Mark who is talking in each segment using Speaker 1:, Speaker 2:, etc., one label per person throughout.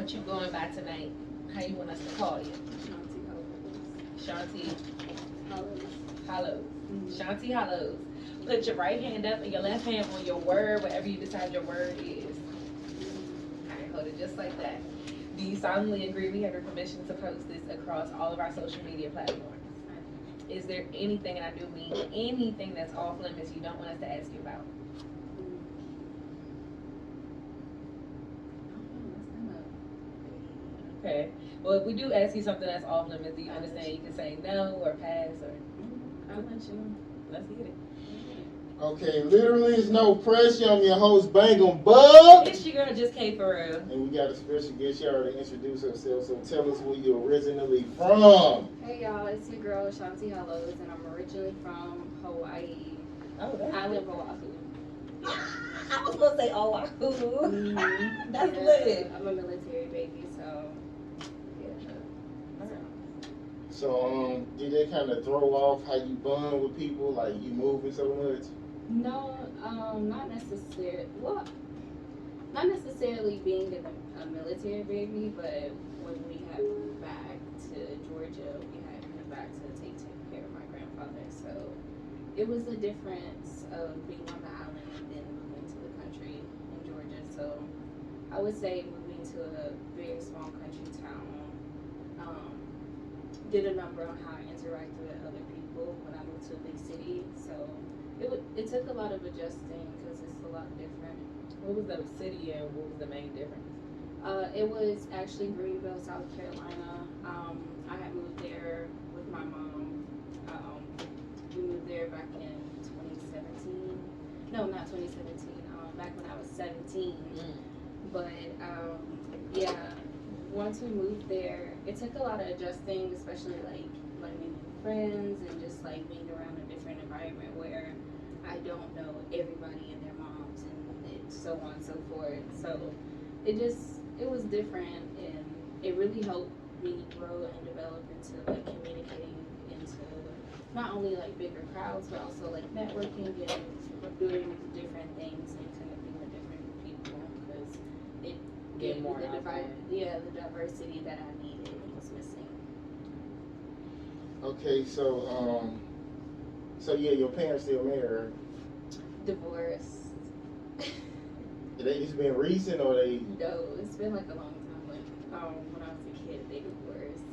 Speaker 1: what you going by tonight? How you want us to call you? Chanti
Speaker 2: Hollows.
Speaker 1: Hollows.
Speaker 2: Mm-hmm.
Speaker 1: Chanti Hollows. Put your right hand up and your left hand on your word, whatever you decide your word is. Alright, hold it just like that. Do you solemnly agree we have your permission to post this across all of our social media platforms? Is there anything, and I do mean anything, that's off limits you don't want us to ask you about? Okay. Well, if we do ask you something that's off limits, do you understand you can say no or pass or?
Speaker 2: I'll let you know.
Speaker 1: Let's get it.
Speaker 3: Okay, literally is no pressure. I'm your host, Bangem Bugg.
Speaker 1: It's your girl, Just K for real.
Speaker 3: And we got a special guest. She already introduced herself, so tell us where you're originally from.
Speaker 2: Hey y'all, it's your girl Chanti Hollows, and I'm originally from Hawaii.
Speaker 1: Oh, that's
Speaker 2: Island of Oahu.
Speaker 1: I was gonna say Oahu.
Speaker 2: Mm-hmm.
Speaker 1: That's
Speaker 2: Yeah,
Speaker 1: lit.
Speaker 2: I'm a military baby, so yeah.
Speaker 3: So, did that kind of throw off how you bond with people? Like, you moving so much?
Speaker 2: No, not necessarily. Well, not necessarily being a military baby, but when we had moved back to Georgia, we had moved back to take care of my grandfather. So it was the difference of being on the island and then moving to the country in Georgia. So I would say moving to a very small country town did a number on how I interacted with other people when I moved to a big city. So it took a lot of adjusting because it's a lot different.
Speaker 1: What was the city and what was the main difference?
Speaker 2: It was actually Greenville, South Carolina. I had moved there with my mom. We moved there back in 2017. No, not 2017. Back when I was 17. But yeah, once we moved there, it took a lot of adjusting, especially like learning new friends and just like being around a different environment where I don't know everybody and their moms and so on and so forth. So it was different, and it really helped me grow and develop into like communicating into not only like bigger crowds but also like networking and doing different things and connecting with different people because it gave me the diversity that I needed was missing.
Speaker 3: Okay, so yeah, your parents still married?
Speaker 2: Divorced.
Speaker 3: Did they just been recent or they?
Speaker 2: No, it's been like a long time. Like when I was a kid, they divorced.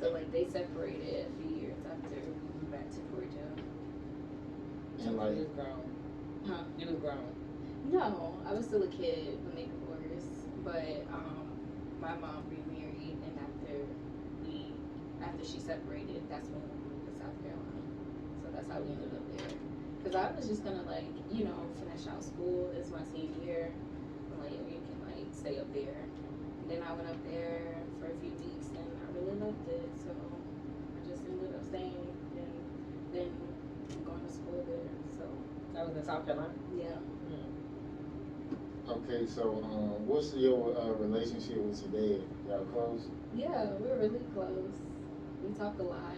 Speaker 2: So like they separated a few years after we moved back to Georgia.
Speaker 3: And like,
Speaker 1: You was grown.
Speaker 2: Huh?
Speaker 1: You was grown.
Speaker 2: No, I was still a kid when they divorced. But my mom remarried, and after she separated, that's when we moved to South Carolina. So that's how we ended up there. Because I was just gonna like, finish out school. It's my senior year. I'm like, you can like stay up there. And then I went up there for a few weeks, and I really loved it. So I just ended up staying and then going to school there. So
Speaker 1: That was in South Carolina?
Speaker 2: yeah.
Speaker 3: okay, so what's your relationship with your dad? Y'all close?
Speaker 2: Yeah, we're really close. We talk a lot.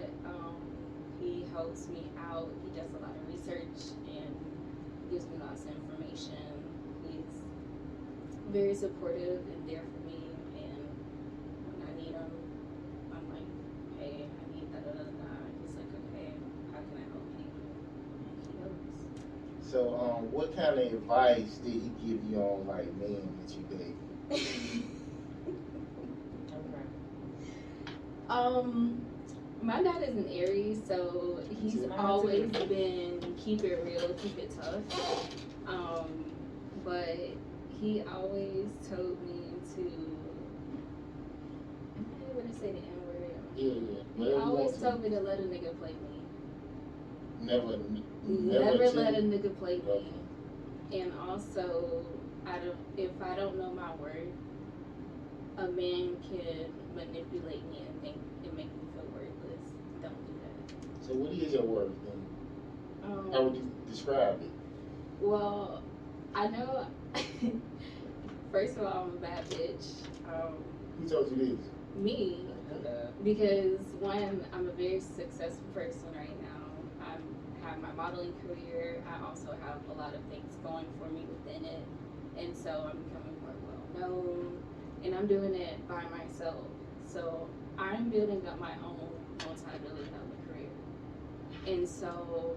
Speaker 2: He helps me out. He does a lot of research and gives me lots of information. He's very supportive and there for me. And when I need him, I'm like, hey, I need da da da da. He's like, okay, how can I help you? And he helps.
Speaker 3: So what kind of advice did he give you on like men that you date?
Speaker 1: Okay.
Speaker 2: My dad is an Aries, so he's always been keep it real, keep it tough. But he always told me to. Am I able to say the N word?
Speaker 3: Yeah.
Speaker 2: He always told me to let a nigga play me.
Speaker 3: Never
Speaker 2: Let a nigga play me. And also, if I don't know my worth, a man can manipulate me and make me feel worthless. Don't do that.
Speaker 3: So what is your worth then? How would you describe it?
Speaker 2: Well, I know. First of all, I'm a bad bitch.
Speaker 3: Who told you this?
Speaker 2: Me, because one, I'm a very successful person right now. I have my modeling career. I also have a lot of things going for me within it, and so I'm becoming more well known. and I'm doing it by myself. So I'm building up my own multi-billion-dollar career, and so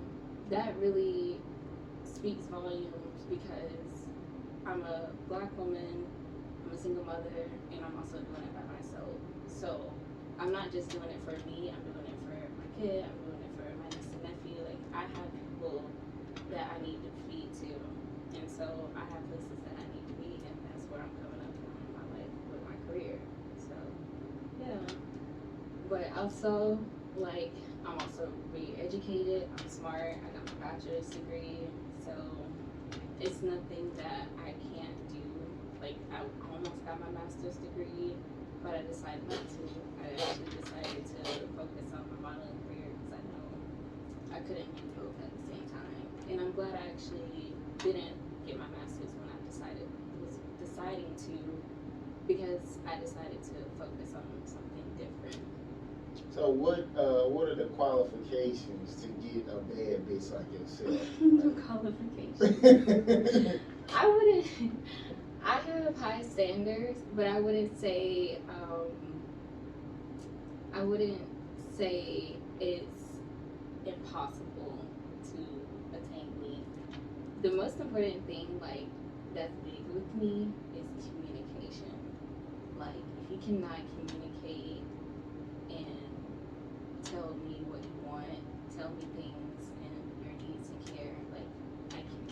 Speaker 2: that really speaks volumes because I'm a black woman, I'm a single mother, and I'm also doing it by myself. So I'm not just doing it for me, I'm doing it for my kid, I'm doing it for my niece and nephew. Like, I have people that I need to feed too. And so I have places that I need to be, and that's where I'm coming up in my life with my career. So, yeah. But also, like, I'm also really educated, I'm smart, I got my bachelor's degree, so it's nothing that I can't do. Like, I almost got my master's degree, but I decided not to. I actually decided to focus on my modeling career because I know I couldn't do both at the same time. And I'm glad I actually didn't get my master's when I was deciding to, because I decided to focus on something different.
Speaker 3: So what are the qualifications to get a bad bitch like yourself?
Speaker 2: No qualifications. I wouldn't. I have high standards, but I wouldn't say it's impossible to attain me. The most important thing, like, that's big with me is communication. Like, if you cannot communicate and tell me what you want, tell me things and your needs and care, like, I can't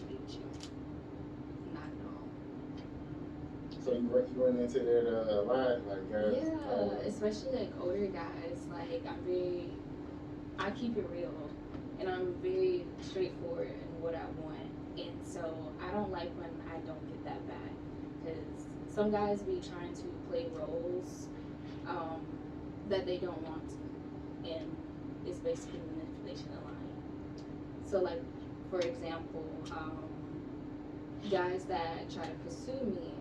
Speaker 2: be with you. Not at all.
Speaker 3: So you run into that a lot, like guys?
Speaker 2: Yeah, especially like older guys. Like, I keep it real, and I'm very straightforward in what I want. And so I don't like when I don't get that back, because some guys be trying to play roles that they don't want to, and it's basically manipulation of lying. So, like, for example, guys that try to pursue me,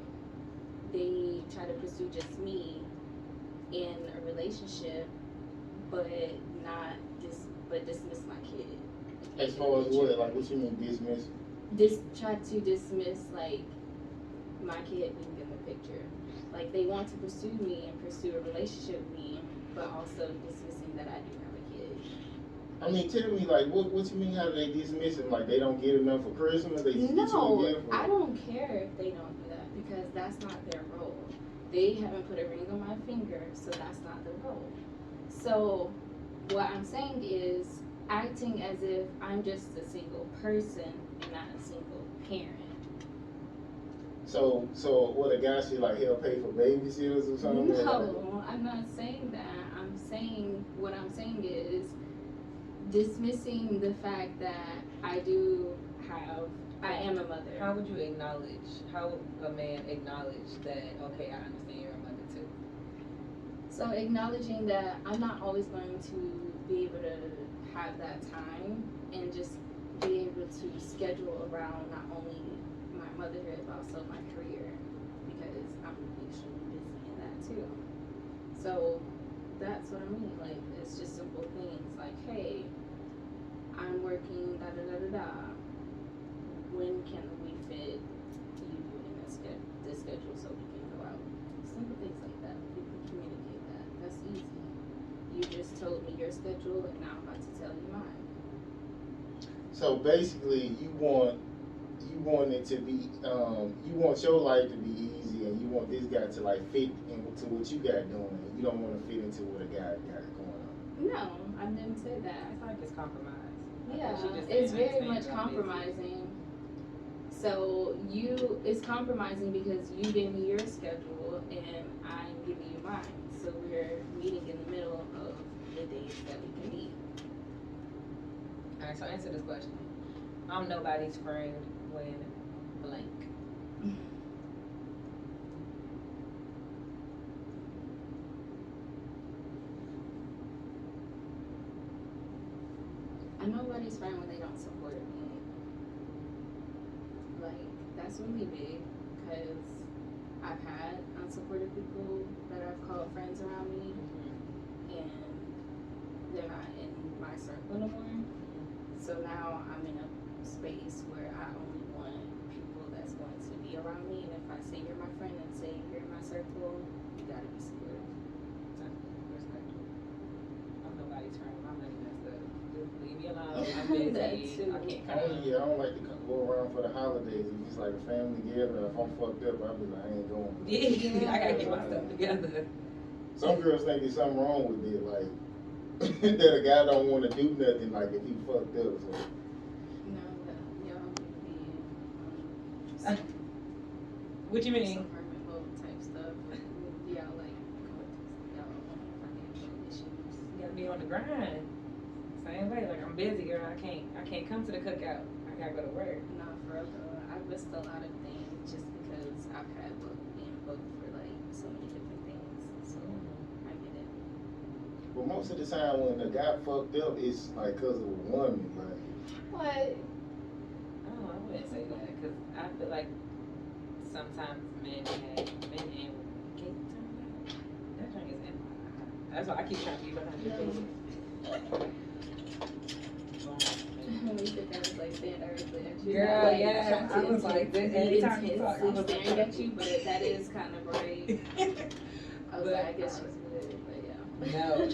Speaker 2: they try to pursue just me in a relationship, but dismiss my kid.
Speaker 3: As far as what? Like, what you mean dismiss?
Speaker 2: Try to dismiss, like, my kid being in the picture. Like, they want to pursue me and pursue a relationship with me, but also dismissing that I do have a kid.
Speaker 3: I mean, tell me, like, what you mean? How do they dismiss him? Like, they don't get enough for Christmas? They just get you a gift?
Speaker 2: I don't care if they don't do that, because that's not their role. They haven't put a ring on my finger, so that's not their role. So what I'm saying is acting as if I'm just a single person and not a single parent.
Speaker 3: So what, a guy should, like, he'll pay for babysitters or something?
Speaker 2: No, I'm not saying that. What I'm saying is dismissing the fact that I am a mother.
Speaker 1: How would a man acknowledge that, okay, I understand you're a mother too?
Speaker 2: So acknowledging that I'm not always going to be able to have that time, and just be able to schedule around not only my motherhood but also my career, because I'm extremely busy in that too. So that's what I mean. Like, it's just simple things like, hey, I'm working da da da da da. When can we fit you in this schedule so we can go out? Simple things like that. You can communicate that. That's easy. You just told me your schedule, and now I'm about to tell you mine.
Speaker 3: So basically, you want it to be, you want your life to be easy, and you want this guy to, like, fit into what you got doing. You don't want to fit into what a guy got going on.
Speaker 2: No, I didn't say that.
Speaker 1: I feel like it's compromise.
Speaker 2: Yeah,
Speaker 1: She just
Speaker 2: it's
Speaker 1: didn't
Speaker 2: very much
Speaker 1: understand how busy.
Speaker 2: compromising. So it's compromising because you gave me your schedule and I'm giving you mine. So we're meeting in the middle of the days that we can meet.
Speaker 1: Alright, so answer this question. I'm nobody's friend when blank.
Speaker 2: I'm nobody's friend when they don't support me. Like, that's really big, because I've had unsupportive people that I've called friends around me, and they're not in my circle anymore. So now I'm in a space where I only want people that's going to be around me, and if I say you're my friend and say you're in my circle, you gotta be supportive.
Speaker 1: Respectful. I'm nobody's friend. My money messed up. Just leave me alone. I'm busy.
Speaker 2: That too.
Speaker 1: I can't
Speaker 3: I
Speaker 1: come.
Speaker 3: don't like to go around for the holidays. If it's like a family gathering, if I'm fucked up, I'll be like, I ain't going.
Speaker 1: Yeah, I gotta get my stuff together.
Speaker 3: Some girls think there's something wrong with it, like that a guy don't want to do nothing, like if he fucked up. So.
Speaker 2: No, y'all would be
Speaker 1: What you mean?
Speaker 2: some hermit mode type stuff. Y'all like y'all financial issues.
Speaker 1: You gotta be on the grind. Same way, like I'm busy, girl. I can't come to the cookout. I gotta go to work.
Speaker 2: No, for real though, I've missed a lot of things just because I've had being booked for like so many different things. So I get it.
Speaker 3: But most of the time when a guy fucked up, it's like because of a woman, like.
Speaker 2: What?
Speaker 1: Oh, I wouldn't say that because I feel like sometimes men and women. Can you turn that? That drink is in my eye. That's why I keep trying to be behind your face.
Speaker 2: We think I was like staring directly at you.
Speaker 1: Girl,
Speaker 2: Like,
Speaker 1: yes,
Speaker 2: trying to
Speaker 1: I was like,
Speaker 2: intensely
Speaker 1: anytime you talk, I was
Speaker 2: staring
Speaker 1: like-
Speaker 2: at you, but that is kind of right. I was
Speaker 1: But,
Speaker 2: like, I guess she's good, but yeah.
Speaker 1: No.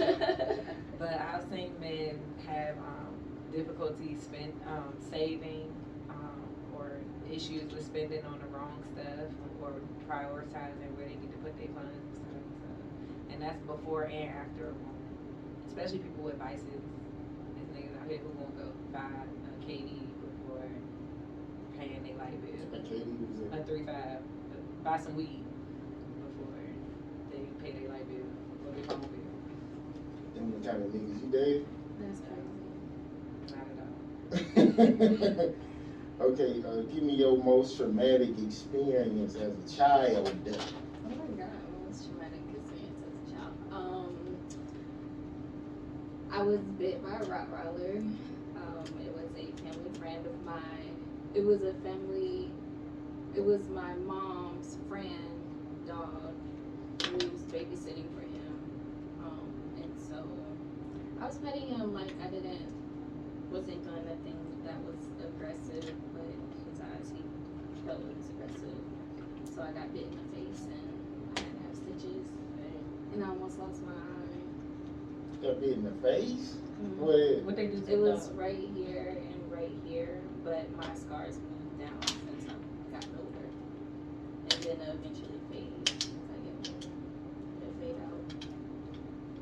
Speaker 1: But I've seen men have difficulty saving or issues with spending on the wrong stuff or prioritizing where they need to put their funds. So, and that's before and after a woman. Especially people with vices. These niggas out here who won't go buy a KD before paying their light bill.
Speaker 3: And Katie was
Speaker 1: A 3-5. Buy some weed before they pay their light bill or their phone bill.
Speaker 3: them the kind of niggas you date.
Speaker 2: That's crazy.
Speaker 1: Not at all.
Speaker 3: Okay, give me your most traumatic experience as a child.
Speaker 2: Oh my god, most traumatic experience as a child. I was bit by a Rottweiler. It was a family friend of mine. It was my mom's friend dog who was babysitting for him. And so I was petting him like I wasn't doing nothing that was aggressive, but his eyes, he felt it was aggressive. So I got bit in the face and I had to have stitches and I almost lost my eye.
Speaker 3: Got bit in the face?
Speaker 2: Mhm.
Speaker 3: What?
Speaker 1: What they do to
Speaker 2: It was
Speaker 1: dogs?
Speaker 2: right here and right here, but my scars moved down since I got older. And then eventually fade. It fade out.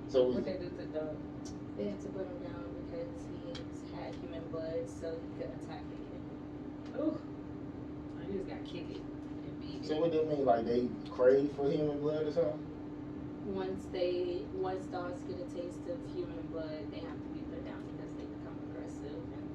Speaker 3: So
Speaker 1: What they do to dogs?
Speaker 2: They had to put him down because he had human blood, so he could attack again.
Speaker 1: Ooh. You just got kicked and beat.
Speaker 3: So what that mean? Like they crave for human blood or something?
Speaker 2: Once dogs get a taste of human blood, they have to be put down because they become aggressive and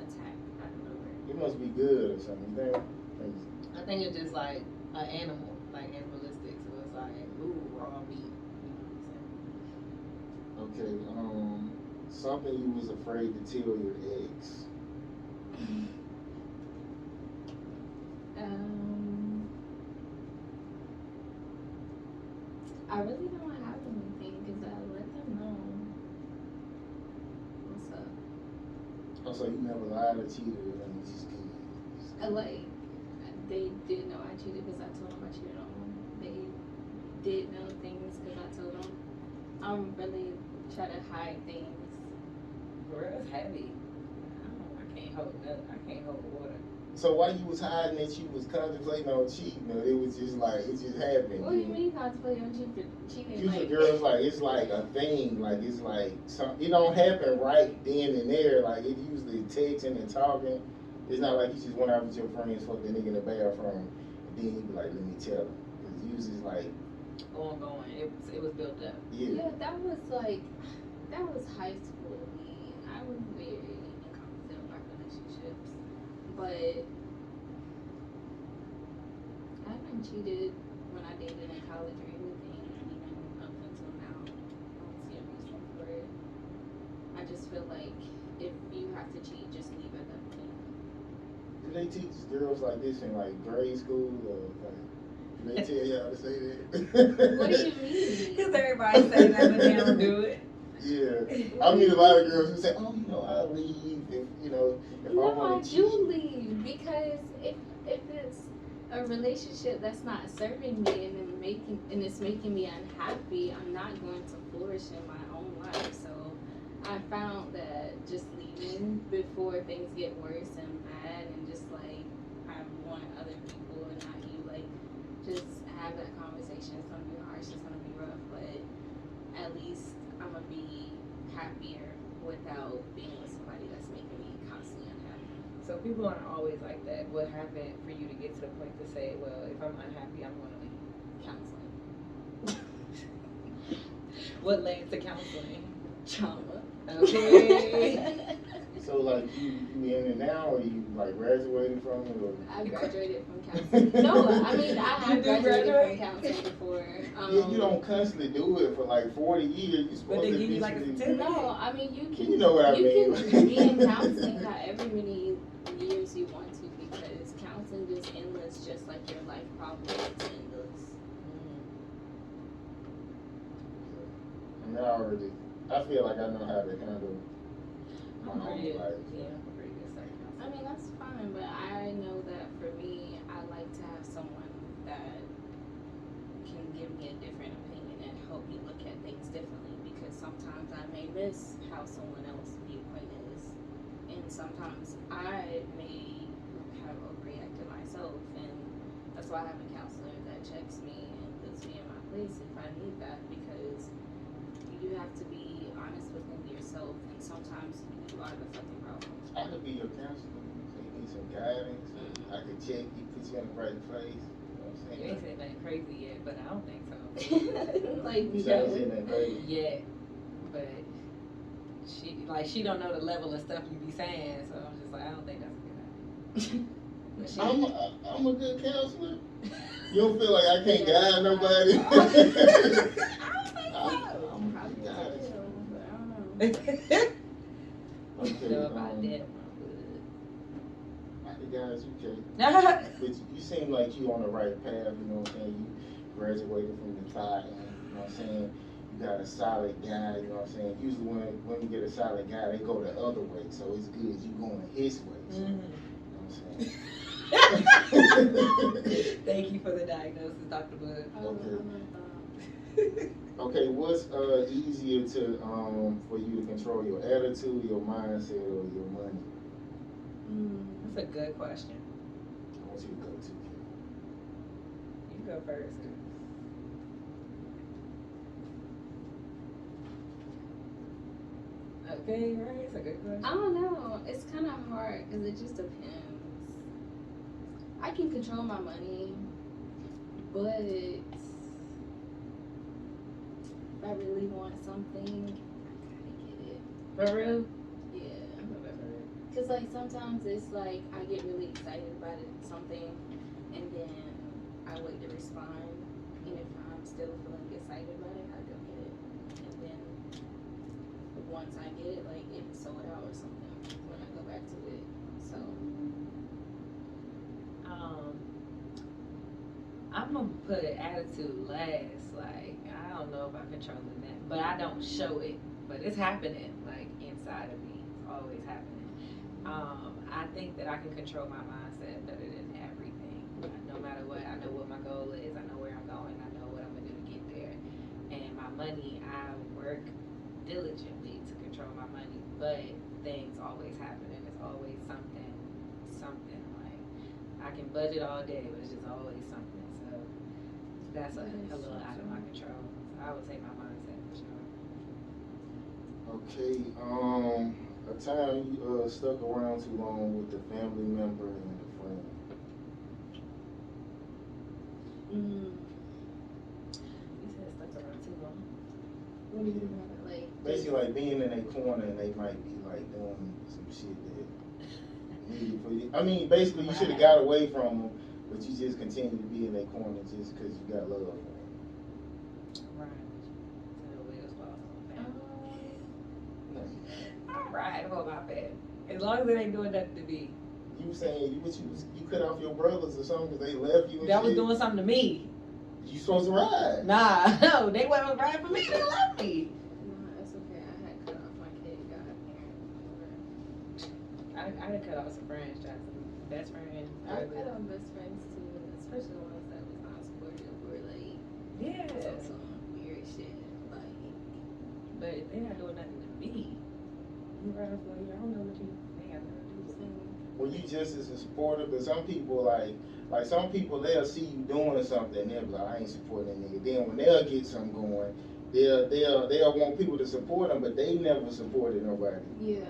Speaker 2: attack out of nowhere.
Speaker 3: It must be good or something. You think?
Speaker 1: I think it's just like an animal, like animalistic. So it's like, ooh, raw meat. You know what I'm saying?
Speaker 3: Okay. Something you was afraid to tell your ex.
Speaker 2: I really don't have anything because I let them know what's up.
Speaker 3: Oh, so you never lied or cheated or anything? You just did.
Speaker 2: They did know I cheated because I told them I cheated on them. They did know things because I told them. I don't really try to hide things.
Speaker 1: For real, it's heavy. I can't hold water.
Speaker 3: So while you was hiding that you was contemplating on cheating, or it was just like it just happened?
Speaker 2: What do you mean contemplating on cheating?
Speaker 3: Usually girls like it's like a thing, like it's like it don't happen right then and there. Like it usually texting and talking. It's not like you just went out with your friends, fuck the nigga in the bathroom, and then you be like, let me tell him. Cause usually it's like
Speaker 1: Going. It was built up.
Speaker 2: Yeah, that was high school me. I was very incompetent about relationships, but I haven't cheated when I dated in college or anything, even up until now. I don't see a reason for it. I just feel like if you have to cheat, just leave at that point.
Speaker 3: do they teach girls like this in like grade school or like do they tell y'all to say that?
Speaker 2: What do you mean?
Speaker 1: Because everybody say that, but they don't do it.
Speaker 3: Yeah, I meet a lot of girls who say, "Oh, I'll leave if I
Speaker 2: No, I
Speaker 3: want to
Speaker 2: do
Speaker 3: cheat."
Speaker 2: leave because if it's a relationship that's not serving me and it's making me unhappy, I'm not going to flourish in my own life. So I found that just leaving before things get worse and bad, and just like I want other people and not you, like just have that conversation. It's gonna be harsh, it's gonna be rough, but at least I'm gonna be happier without being with somebody that's making me constantly unhappy.
Speaker 1: So people aren't always like that. What happened for you to get to the point to say, well, if I'm unhappy, I'm going to leave?
Speaker 2: Counseling.
Speaker 1: What led to counseling?
Speaker 2: Trauma.
Speaker 1: Okay.
Speaker 3: So like you in it now, or you like graduating from it, or?
Speaker 2: I graduated from counseling. No, I mean I have graduated from counseling before.
Speaker 3: Yeah, you don't constantly do it for like 40 years. You're supposed
Speaker 1: they
Speaker 3: to
Speaker 1: give you like a
Speaker 3: eventually-
Speaker 1: certificate.
Speaker 2: No, I mean you can.
Speaker 3: You know what I
Speaker 2: you
Speaker 3: mean.
Speaker 2: can be in counseling however many years you want to, because counseling is endless, just like your life problem is endless.
Speaker 3: And I feel like I know how to handle my
Speaker 1: I'm
Speaker 3: own
Speaker 1: pretty,
Speaker 3: life.
Speaker 1: yeah, I'm pretty good at
Speaker 2: I mean that's fine, but I know that for me, I like to have someone that can give me a different opinion and help me look at things differently, because sometimes I may miss how someone else's viewpoint is, and sometimes I may have overreacted myself, and that's why I have a counselor that checks me and puts me in my place if I need that, because you have to be honest within yourself, and sometimes you are the fucking problem.
Speaker 3: I could be your counselor. So you need some guidance. I could check you, put you in the right place. You know what I'm
Speaker 1: You ain't
Speaker 3: saying?
Speaker 1: said nothing crazy yet, but I don't think so.
Speaker 2: Like,
Speaker 3: You
Speaker 2: no.
Speaker 3: ain't saying that crazy.
Speaker 1: Yet. But she don't know the level of stuff you be saying, so I'm just like, I don't think that's a good idea. But she,
Speaker 3: I'm a good counselor. You don't feel like I can't guide nobody?
Speaker 1: I don't think
Speaker 2: I'm probably
Speaker 3: Guys.
Speaker 2: but I don't know.
Speaker 1: so.
Speaker 3: Okay,
Speaker 1: Know about that,
Speaker 3: I think guys, you can.
Speaker 1: my
Speaker 3: But you seem like you on the right path, you know what I'm saying? You graduated from the thigh, and you know what I'm saying? You got a solid guy, you know what I'm saying? Usually when women get a solid guy, they go the other way, so it's good you going his way. So, you know what I'm saying?
Speaker 1: Thank you for the diagnosis, Dr. Bugg.
Speaker 3: Okay. Okay, what's easier to for you to control, your attitude, your mindset, or your money?
Speaker 1: That's a good question.
Speaker 3: I want you to go to.
Speaker 1: You go first. Okay, right? It's a good question.
Speaker 2: I don't know. It's kind of hard because it just depends. I can control my money, but if I really want something, I gotta get it.
Speaker 1: For real?
Speaker 2: Yeah. Because, like, sometimes it's like I get really excited about it, something, and then I wait to respond. And if I'm still feeling excited about it, I go get it. And then once I get it, like, it's sold out or something when I go back to it. So,
Speaker 1: I'm gonna put attitude last. Like, I don't know if I'm controlling that, but I don't show it. But it's happening, like, inside of me. It's always happening. I think that I can control my mindset better than everything. No matter what, I know what my goal is. I know where I'm going. I know what I'm gonna do to get there. And my money, I work diligently to control my money, but things always happen, and it's always something. Like, I can budget all day, but it's just always something. So that's a little out of my control. So I would say my mindset for sure.
Speaker 3: Okay, a time you stuck around too long with a family member and a friend.
Speaker 1: You said stuck around too long.
Speaker 2: what do you mean by that? Like,
Speaker 3: Basically, like being in a corner and they might be like doing some shit that needed for you. I mean, basically, you should have got away from them, but you just continue to be in a corner just because you got love for them.
Speaker 1: Right. So the wheels fall off.
Speaker 3: No.
Speaker 1: I'm riding for my family. As long as it ain't doing nothing to me.
Speaker 3: You saying you cut off your brothers or something because they left you and
Speaker 1: That was
Speaker 3: shit?
Speaker 1: doing something to me.
Speaker 3: You supposed to ride.
Speaker 1: Nah, no, they wasn't riding for me. They left me.
Speaker 2: no, it's okay. I had cut off my kid, got a parent.
Speaker 1: I done cut off some friends, Jackson. Best friend.
Speaker 2: I cut off best friends too, and it's especially the ones that was not supportive or like
Speaker 1: Yeah.
Speaker 2: some weird shit. Like,
Speaker 1: But they're not doing nothing to me. You right up for you. I don't know what you they have nothing to do with me.
Speaker 3: Well, you just as a supporter, but some people like some people they'll see you doing something and they'll be like, I ain't supporting that nigga. Then when they'll get something going, they'll want people to support them, but they never supported nobody.
Speaker 2: yeah,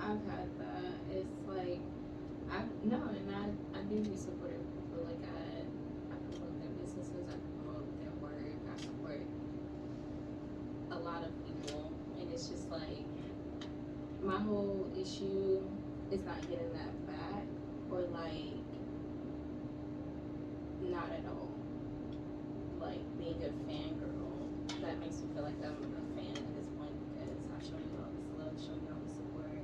Speaker 2: I've had that. It's like, I do be supportive of people. Like, I promote their businesses, I promote their work, I support a lot of people. And it's just like, my whole issue is not getting that back or like, not at all. Like being a fangirl, that makes me feel like I'm a fan at this point because I've shown you all this love, shown you all this support,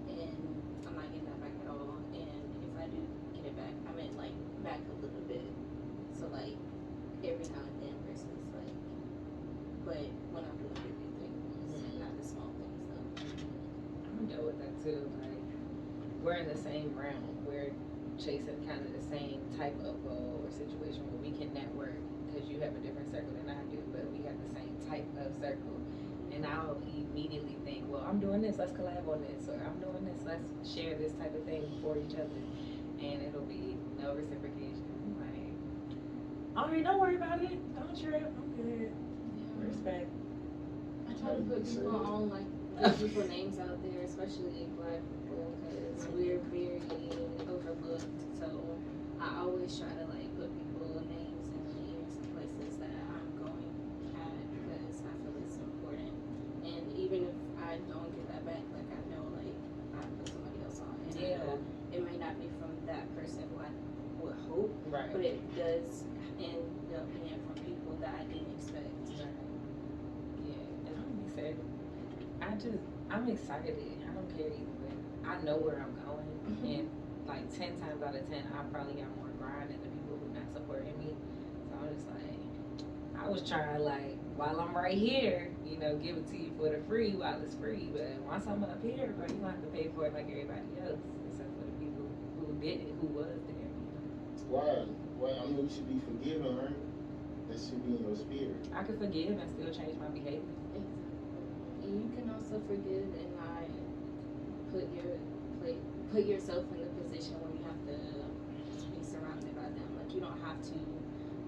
Speaker 2: and I'm not getting that back at all. And if I do get it back, I meant like back a little bit. So like every now and then versus like, but when I'm doing big things, not the small things though.
Speaker 1: I'm deal with that too. Like we're in the same realm. We're chasing kind of the same type of goal or situation where we can network because you have a different circle than I do, but we have the same type of circle. And I'll immediately think, well, I'm doing this, let's collab on this, or I'm doing this, let's share this type of thing for each other. And it'll be no reciprocation. I'm like, all right, don't worry about it. Don't trip. I'm good.
Speaker 2: Yeah.
Speaker 1: Respect.
Speaker 2: I try to put people on like put people names out there, especially Black people, because we're very overlooked. So I always try to like put people names in the ears and places that I'm going at because I feel it's important. And even if I don't get that back, like I know like I put somebody else on, and I know it may not be from that person who I would hope,
Speaker 1: Right.
Speaker 2: but it does end up being from people that I didn't expect.
Speaker 1: Right. Yeah, and I'm excited. I'm excited. I don't care either way. I know where I'm going, and like 10 times out of 10, I probably got more grind than the people who not supporting me. So I'm just like, I was trying like while I'm right here, you know, give it to you for the free while it's free. But once I'm up here, bro, you gonna have to pay for it like everybody else, except for the people who did it, who was there.
Speaker 3: Why? I mean, you should be forgiving, right? That should be in your spirit.
Speaker 1: I could forgive and still change my behavior.
Speaker 2: And you can also forgive and not put yourself in the position where you have to be surrounded by them. Like you don't have to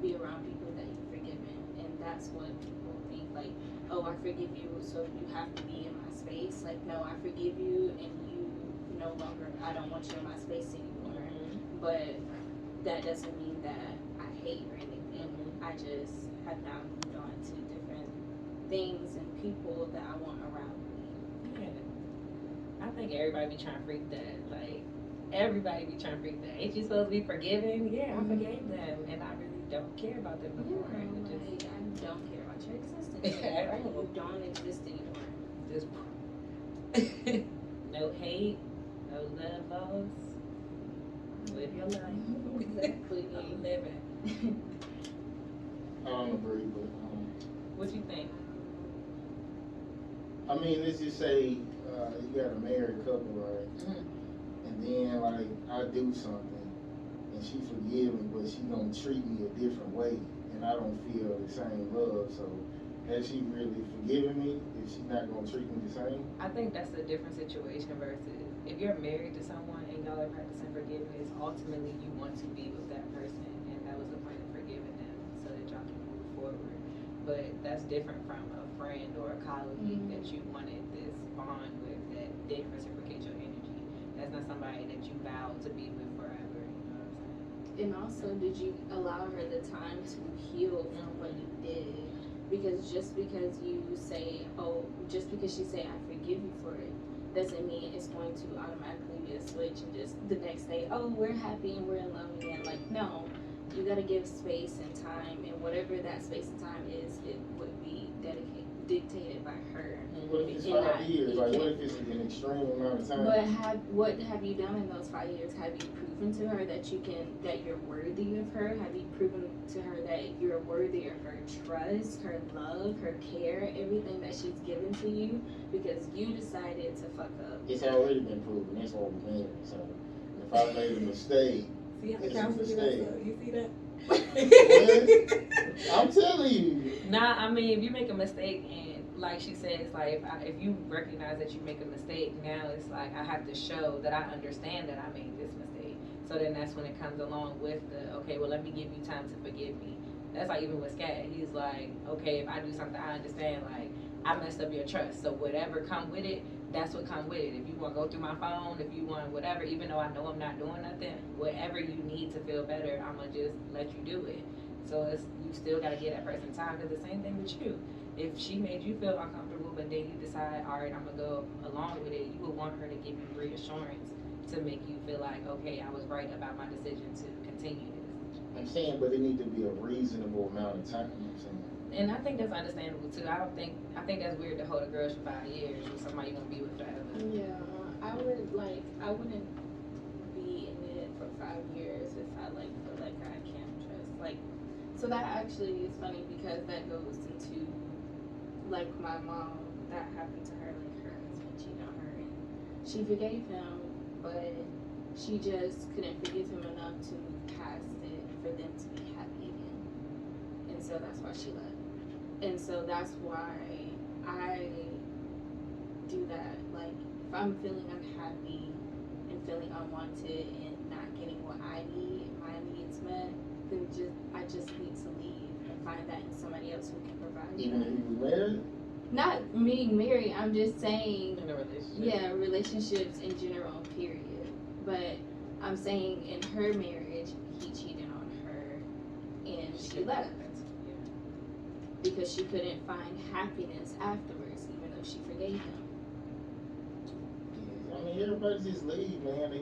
Speaker 2: be around people that you've forgiven, and that's what people think. Like, oh, I forgive you, so you have to be in my space. Like, no, I forgive you, and you no longer. I don't want you in my space anymore. But that doesn't mean that I hate or anything. I just have now moved on to different things and people that I want around me.
Speaker 1: Yeah. I think everybody be trying to freak that. Like, everybody be trying to freak that. Ain't you supposed to be forgiving? Yeah, I forgave them, and I really don't care about them anymore.
Speaker 2: Yeah,
Speaker 1: It
Speaker 2: like, I don't care about your existence anymore. You don't exist anymore.
Speaker 1: just no hate, no love lost. Live your life.
Speaker 2: Exactly.
Speaker 1: I'm living.
Speaker 3: I don't agree, but
Speaker 1: What you think?
Speaker 3: I mean, let's just say you got a married couple, right? And then like I do something, and she forgive me, but she gonna treat me a different way, and I don't feel the same love. So has she really forgiven me if she's not gonna treat me the same?
Speaker 1: I think that's a different situation versus if you're married to someone and y'all are practicing forgiveness, ultimately you want to be with that person, and that was the point of forgiving them so that y'all can move forward. But that's different from a friend or a colleague that you wanted this bond with that didn't reciprocate your energy. That's not somebody that you vowed to be with forever, you know what I'm saying?
Speaker 2: And also, did you allow her the time to heal from what you did? Because just because you say, just because she say, I forgive you for it, doesn't mean it's going to automatically be a switch and just the next day, oh, we're happy and we're in love again. Like, no, you got to give space and time, and whatever that space and time is, it would be dictated by her.
Speaker 3: What if it's 5 years? Like, what if it's an extreme amount of time?
Speaker 2: But what have you done in those 5 years? Have you proven to her that you're worthy of her? Have you proven to her that you're worthy of her trust, her love, her care, everything that she's given to you? Because you decided to fuck up.
Speaker 3: It's already been proven. That's all we made. So if I made a mistake,
Speaker 1: See how the
Speaker 3: It's a
Speaker 1: counselor get us
Speaker 3: mistake.
Speaker 1: up? You see that?
Speaker 3: I'm telling you.
Speaker 1: Nah, I mean, if you make a mistake and like she says, like if you recognize that you make a mistake, now it's like I have to show that I understand that I made this mistake. So then that's when it comes along with the, okay, well, let me give you time to forgive me. That's like even with Scat. He's like, okay, if I do something, I understand, like, I messed up your trust. So whatever come with it, that's what come with it. If you want to go through my phone, if you want whatever, even though I know I'm not doing nothing, whatever you need to feel better, I'm going to just let you do it. So it's, you still got to give that person time. Because the same thing with you. If she made you feel uncomfortable, but then you decide, all right, I'm going to go along with it, you would want her to give you reassurance to make you feel like, okay, I was right about my decision to continue this.
Speaker 3: I'm saying, but it need to be a reasonable amount of time. I'm saying.
Speaker 1: And I think that's understandable too. I think that's weird to hold a grudge for 5 years with somebody you're gonna be with forever.
Speaker 2: Yeah, I wouldn't be in it for 5 years if I feel like I can't trust. Like, so that actually is funny because that goes into like my mom. That happened to her, like her husband cheated on her, and she forgave him, but she just couldn't forgive him enough to move past it for them to be happy again. And so that's why she left. And so that's why I do that. Like, if I'm feeling unhappy and feeling unwanted and not getting what I need, my needs met, then I just need to leave and find that in somebody else who can provide.
Speaker 3: Even if you was married?
Speaker 2: Not being married, I'm just saying,
Speaker 1: In a relationship.
Speaker 2: yeah, relationships in general, period. But I'm saying in her marriage, he cheated on her and she left because she couldn't find happiness afterwards, even though she forgave him.
Speaker 3: I mean, everybody just leave, man.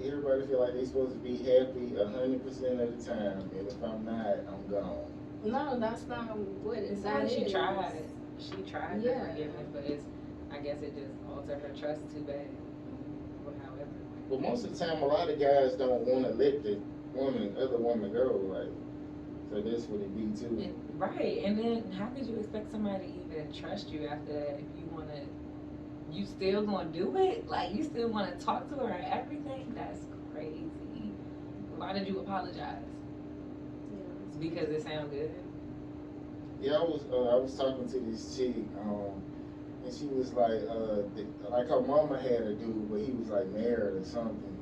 Speaker 3: Everybody feel like they supposed to be happy 100% of the time, and if I'm not, I'm gone.
Speaker 2: No, that's not what
Speaker 1: It's
Speaker 2: that
Speaker 1: like she
Speaker 2: is.
Speaker 1: tried. She tried
Speaker 2: Yeah.
Speaker 1: for forgiveness, but I guess it just altered her trust too bad. Or however.
Speaker 3: But most of the time, a lot of guys don't want to let the other woman go, like. So that's what it be too.
Speaker 1: Right, and then how could you expect somebody to even trust you after that if you still gonna do it? Like, you still wanna talk to her and everything? That's crazy. Why did you apologize?
Speaker 2: Yeah.
Speaker 1: Because it sound good?
Speaker 3: Yeah, I was talking to this chick, and she was like her mama had a dude, but he was like married or something.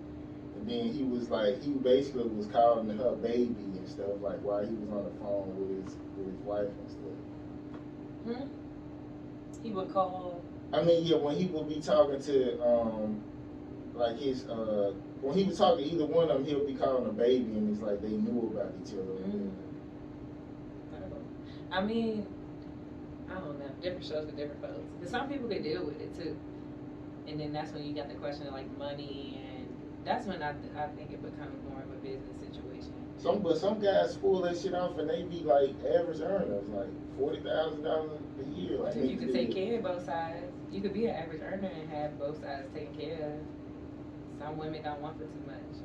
Speaker 3: And then he was like, he basically was calling her baby and stuff, like while he was on the phone with his wife and stuff.
Speaker 1: He would call.
Speaker 3: I mean, yeah, when he would be talking to like his when he was talking to either one of them, he'll be calling a baby, and it's like they knew about each other.
Speaker 1: I mean, I don't know. Different shows for different folks. But some people could deal with it too. And then that's when you got the question of like money, and that's when I think it becomes more of a business situation.
Speaker 3: But some guys pull that shit off, and they be like average earners, like $40,000 a year. Like,
Speaker 1: You could take care of both sides. You could be an average earner and have both sides taken care of. Some women don't want for too much.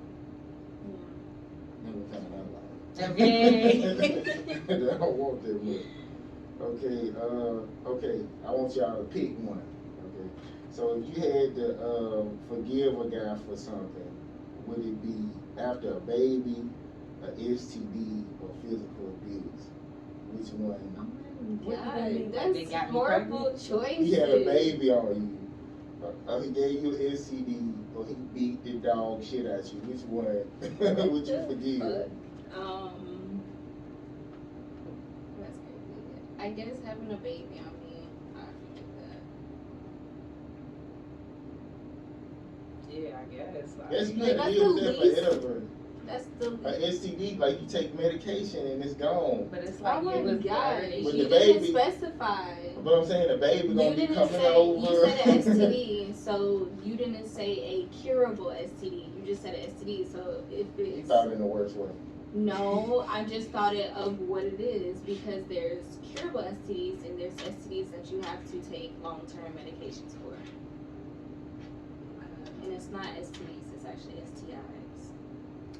Speaker 3: Never found out about it.
Speaker 1: Okay.
Speaker 3: I don't want that much. Okay, I want y'all to pick one. Okay, so if you had to forgive a guy for something, would it be after a baby, a STD, or physical abuse? Which one?
Speaker 1: What does that
Speaker 2: God,
Speaker 1: mean? Like,
Speaker 2: that's
Speaker 1: they got me
Speaker 2: horrible
Speaker 1: pregnant?
Speaker 2: choices.
Speaker 3: He had a baby on you. He gave you an STD, or he beat the dog shit out you. Which one would you forgive?
Speaker 2: That's crazy. I guess having a baby on me, I forgive that.
Speaker 1: Yeah, I guess. Like,
Speaker 3: Yes, you
Speaker 2: Like,
Speaker 3: gotta
Speaker 2: that's
Speaker 3: live
Speaker 2: the
Speaker 3: with that
Speaker 2: least-
Speaker 3: forever.
Speaker 2: That's the
Speaker 3: A STD, like you take medication and it's gone.
Speaker 1: but it's
Speaker 2: Oh
Speaker 1: like
Speaker 2: my
Speaker 1: it was
Speaker 2: God,
Speaker 1: already.
Speaker 3: With
Speaker 2: you
Speaker 3: the
Speaker 2: didn't
Speaker 3: baby.
Speaker 2: specify.
Speaker 3: But I'm saying the baby
Speaker 2: You
Speaker 3: gonna be
Speaker 2: didn't
Speaker 3: coming
Speaker 2: say,
Speaker 3: over.
Speaker 2: you said an STD, so you didn't say a curable STD. You just said an STD, so if
Speaker 3: You
Speaker 2: it's...
Speaker 3: thought it in the worst way.
Speaker 2: No, I just thought it of what it is because there's curable STDs and there's STDs that you have to take long-term medications for. And it's not STDs, it's actually STIs.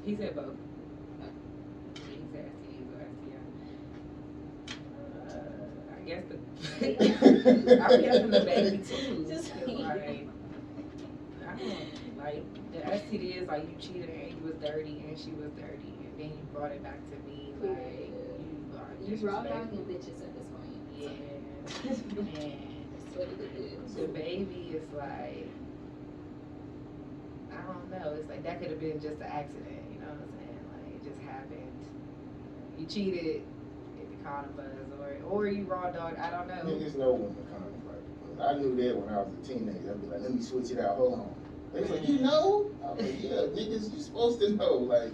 Speaker 1: He said both. He said STDs or STI. I guess I'm guessing the baby too.
Speaker 2: Just
Speaker 1: Like, I don't like the nasty it is, like you cheated and you was dirty and she was dirty, and then you brought it back to me, like
Speaker 2: you raw dogging bitches at this point.
Speaker 1: Yeah, and
Speaker 2: That's what it is.
Speaker 1: the baby is like, I don't know. It's like that could have been just an accident. You know what I'm saying? Like it just happened. You cheated, hit the condom buzz, or you raw dog. I don't know.
Speaker 3: Niggas know when the condom buzz. I knew that when I was a teenager. I'd be like, let me switch it out. Hold on. They was like, you know? I was like, yeah, niggas, you supposed to know. Like,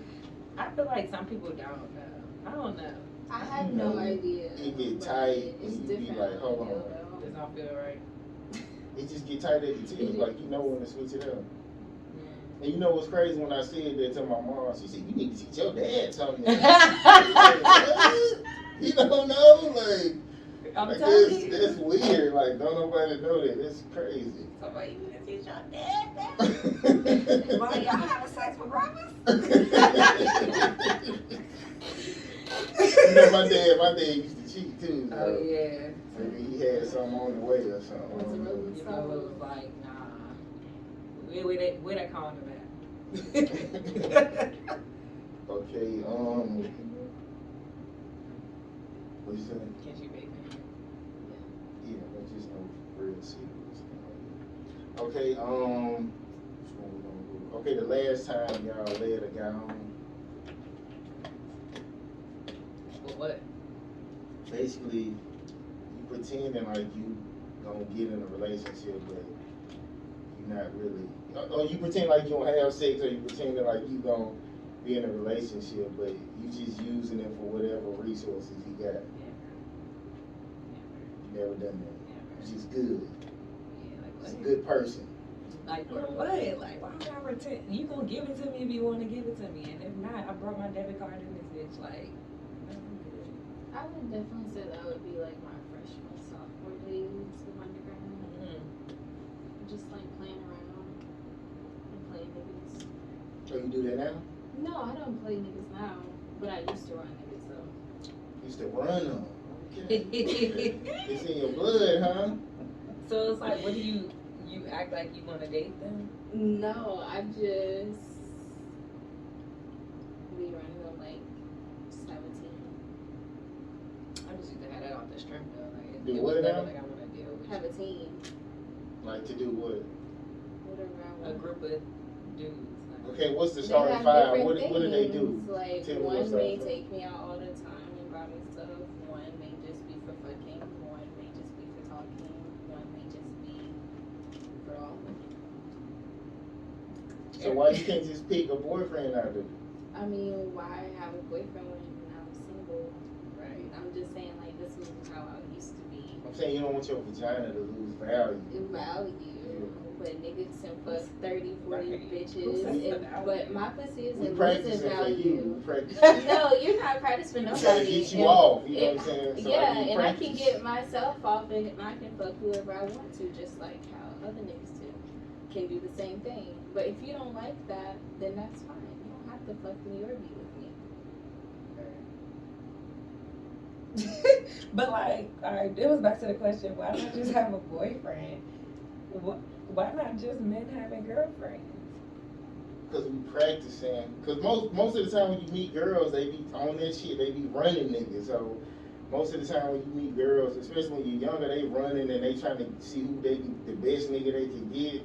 Speaker 1: I feel like some people don't know. I don't know.
Speaker 2: I had no idea.
Speaker 3: It get tight
Speaker 2: It's
Speaker 3: and you be
Speaker 2: different.
Speaker 3: like, hold on.
Speaker 1: Does not feel right.
Speaker 3: It just get tight at the tip. Like, you know when to switch it up. And you know what's crazy when I said that to my mom? She said, you need to teach your dad something. Like, what? You don't know? Like,
Speaker 1: I'm
Speaker 3: like
Speaker 1: telling you.
Speaker 3: that's weird. Like, don't nobody know that. That's crazy.
Speaker 1: Somebody need to teach your dad that. Why y'all having sex for breakfast?
Speaker 3: You know, my dad used to cheat too. So
Speaker 1: Oh yeah.
Speaker 3: maybe he had something on the way or something.
Speaker 2: What's the road?
Speaker 1: Your mother was like, nah. Where that condom at?
Speaker 3: Okay, what you saying?
Speaker 1: Can she make me?
Speaker 3: Yeah, that's just no real secrets. Okay, which one we gonna do? Okay, the last time y'all led a guy on,
Speaker 1: What?
Speaker 3: basically, you pretending like you gonna get in a relationship, but you're not really. Or you pretend like you don't have sex, or you pretending like you gonna be in a relationship, but you just using it for whatever resources you got. You never done that. Which is good. It's a good person.
Speaker 1: Like for what? Like why would I pretend? You gonna give it to me if you want to give it to me, and if not, I brought my debit card in this bitch. Like, I'm good.
Speaker 2: I would definitely say that would be like my freshman, sophomore days of undergrad. Just like playing around and playing niggas.
Speaker 3: So you do that now?
Speaker 2: No, I don't play niggas now, but I used to run niggas though.
Speaker 3: You used to run them. Okay. It's in your blood, huh?
Speaker 1: So it's like, what do you act like you want to date them?
Speaker 2: No, I just be running them like 17.
Speaker 1: I just used to have that off the strength though. Like,
Speaker 3: Do
Speaker 1: it
Speaker 3: what
Speaker 1: was never
Speaker 3: now?
Speaker 1: like I want to deal with
Speaker 2: Have a team.
Speaker 3: Like to do what?
Speaker 2: Whatever I
Speaker 1: a
Speaker 2: want.
Speaker 1: group of dudes. Like,
Speaker 3: Okay, what's the
Speaker 2: They
Speaker 3: starting
Speaker 2: have
Speaker 3: five?
Speaker 2: different
Speaker 3: What do they do?
Speaker 2: things, Like
Speaker 3: Tell me what's
Speaker 2: one may
Speaker 3: starting five.
Speaker 2: take me out all the time and buy me stuff. One may just be for fucking. One may just be for talking. One may just be for all of it.
Speaker 3: So why you can't just pick a boyfriend out of it?
Speaker 2: I mean, why have a boyfriend when I'm single?
Speaker 1: right.
Speaker 2: I'm just saying, like, this is how I used to be.
Speaker 3: I'm saying you don't want your vagina to lose value.
Speaker 2: Value, but niggas can fuck 30, 40
Speaker 1: Right.
Speaker 2: bitches,
Speaker 1: Who says
Speaker 2: and,
Speaker 1: value?
Speaker 2: but my pussy
Speaker 3: We
Speaker 2: isn't losing
Speaker 3: practicing for you.
Speaker 2: value.
Speaker 3: We practicing.
Speaker 2: No, you're not practicing for
Speaker 3: We trying to
Speaker 2: nobody.
Speaker 3: get you
Speaker 2: And-
Speaker 3: off. You know what I'm saying? So
Speaker 2: yeah,
Speaker 3: I
Speaker 2: and I can
Speaker 3: practice.
Speaker 2: get myself off, and I can fuck whoever I want to, just like how other niggas do. Can do the same thing. But if you don't like that, then that's fine. You don't have to fuck me or be with me.
Speaker 1: But like, all right, it was back to the question: why not just have a boyfriend? Why not just men having girlfriends?
Speaker 3: Cause we practicing. Cause most of the time when you meet girls, they be on that shit. They be running niggas. So most of the time when you meet girls, especially when you're younger, they running and they trying to see who they can, the best nigga they can get.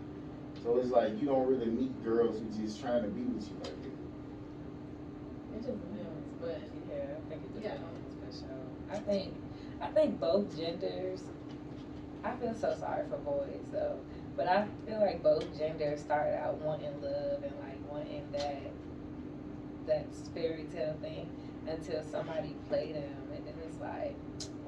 Speaker 3: So it's like you don't really meet girls who just trying to be with you like that.
Speaker 2: It just depends, but
Speaker 1: Yeah, I think it
Speaker 2: Yeah.
Speaker 1: depends for sure. I think both genders. I feel so sorry for boys though, but I feel like both genders started out wanting love and like wanting that fairy tale thing until somebody played them, and then it's like,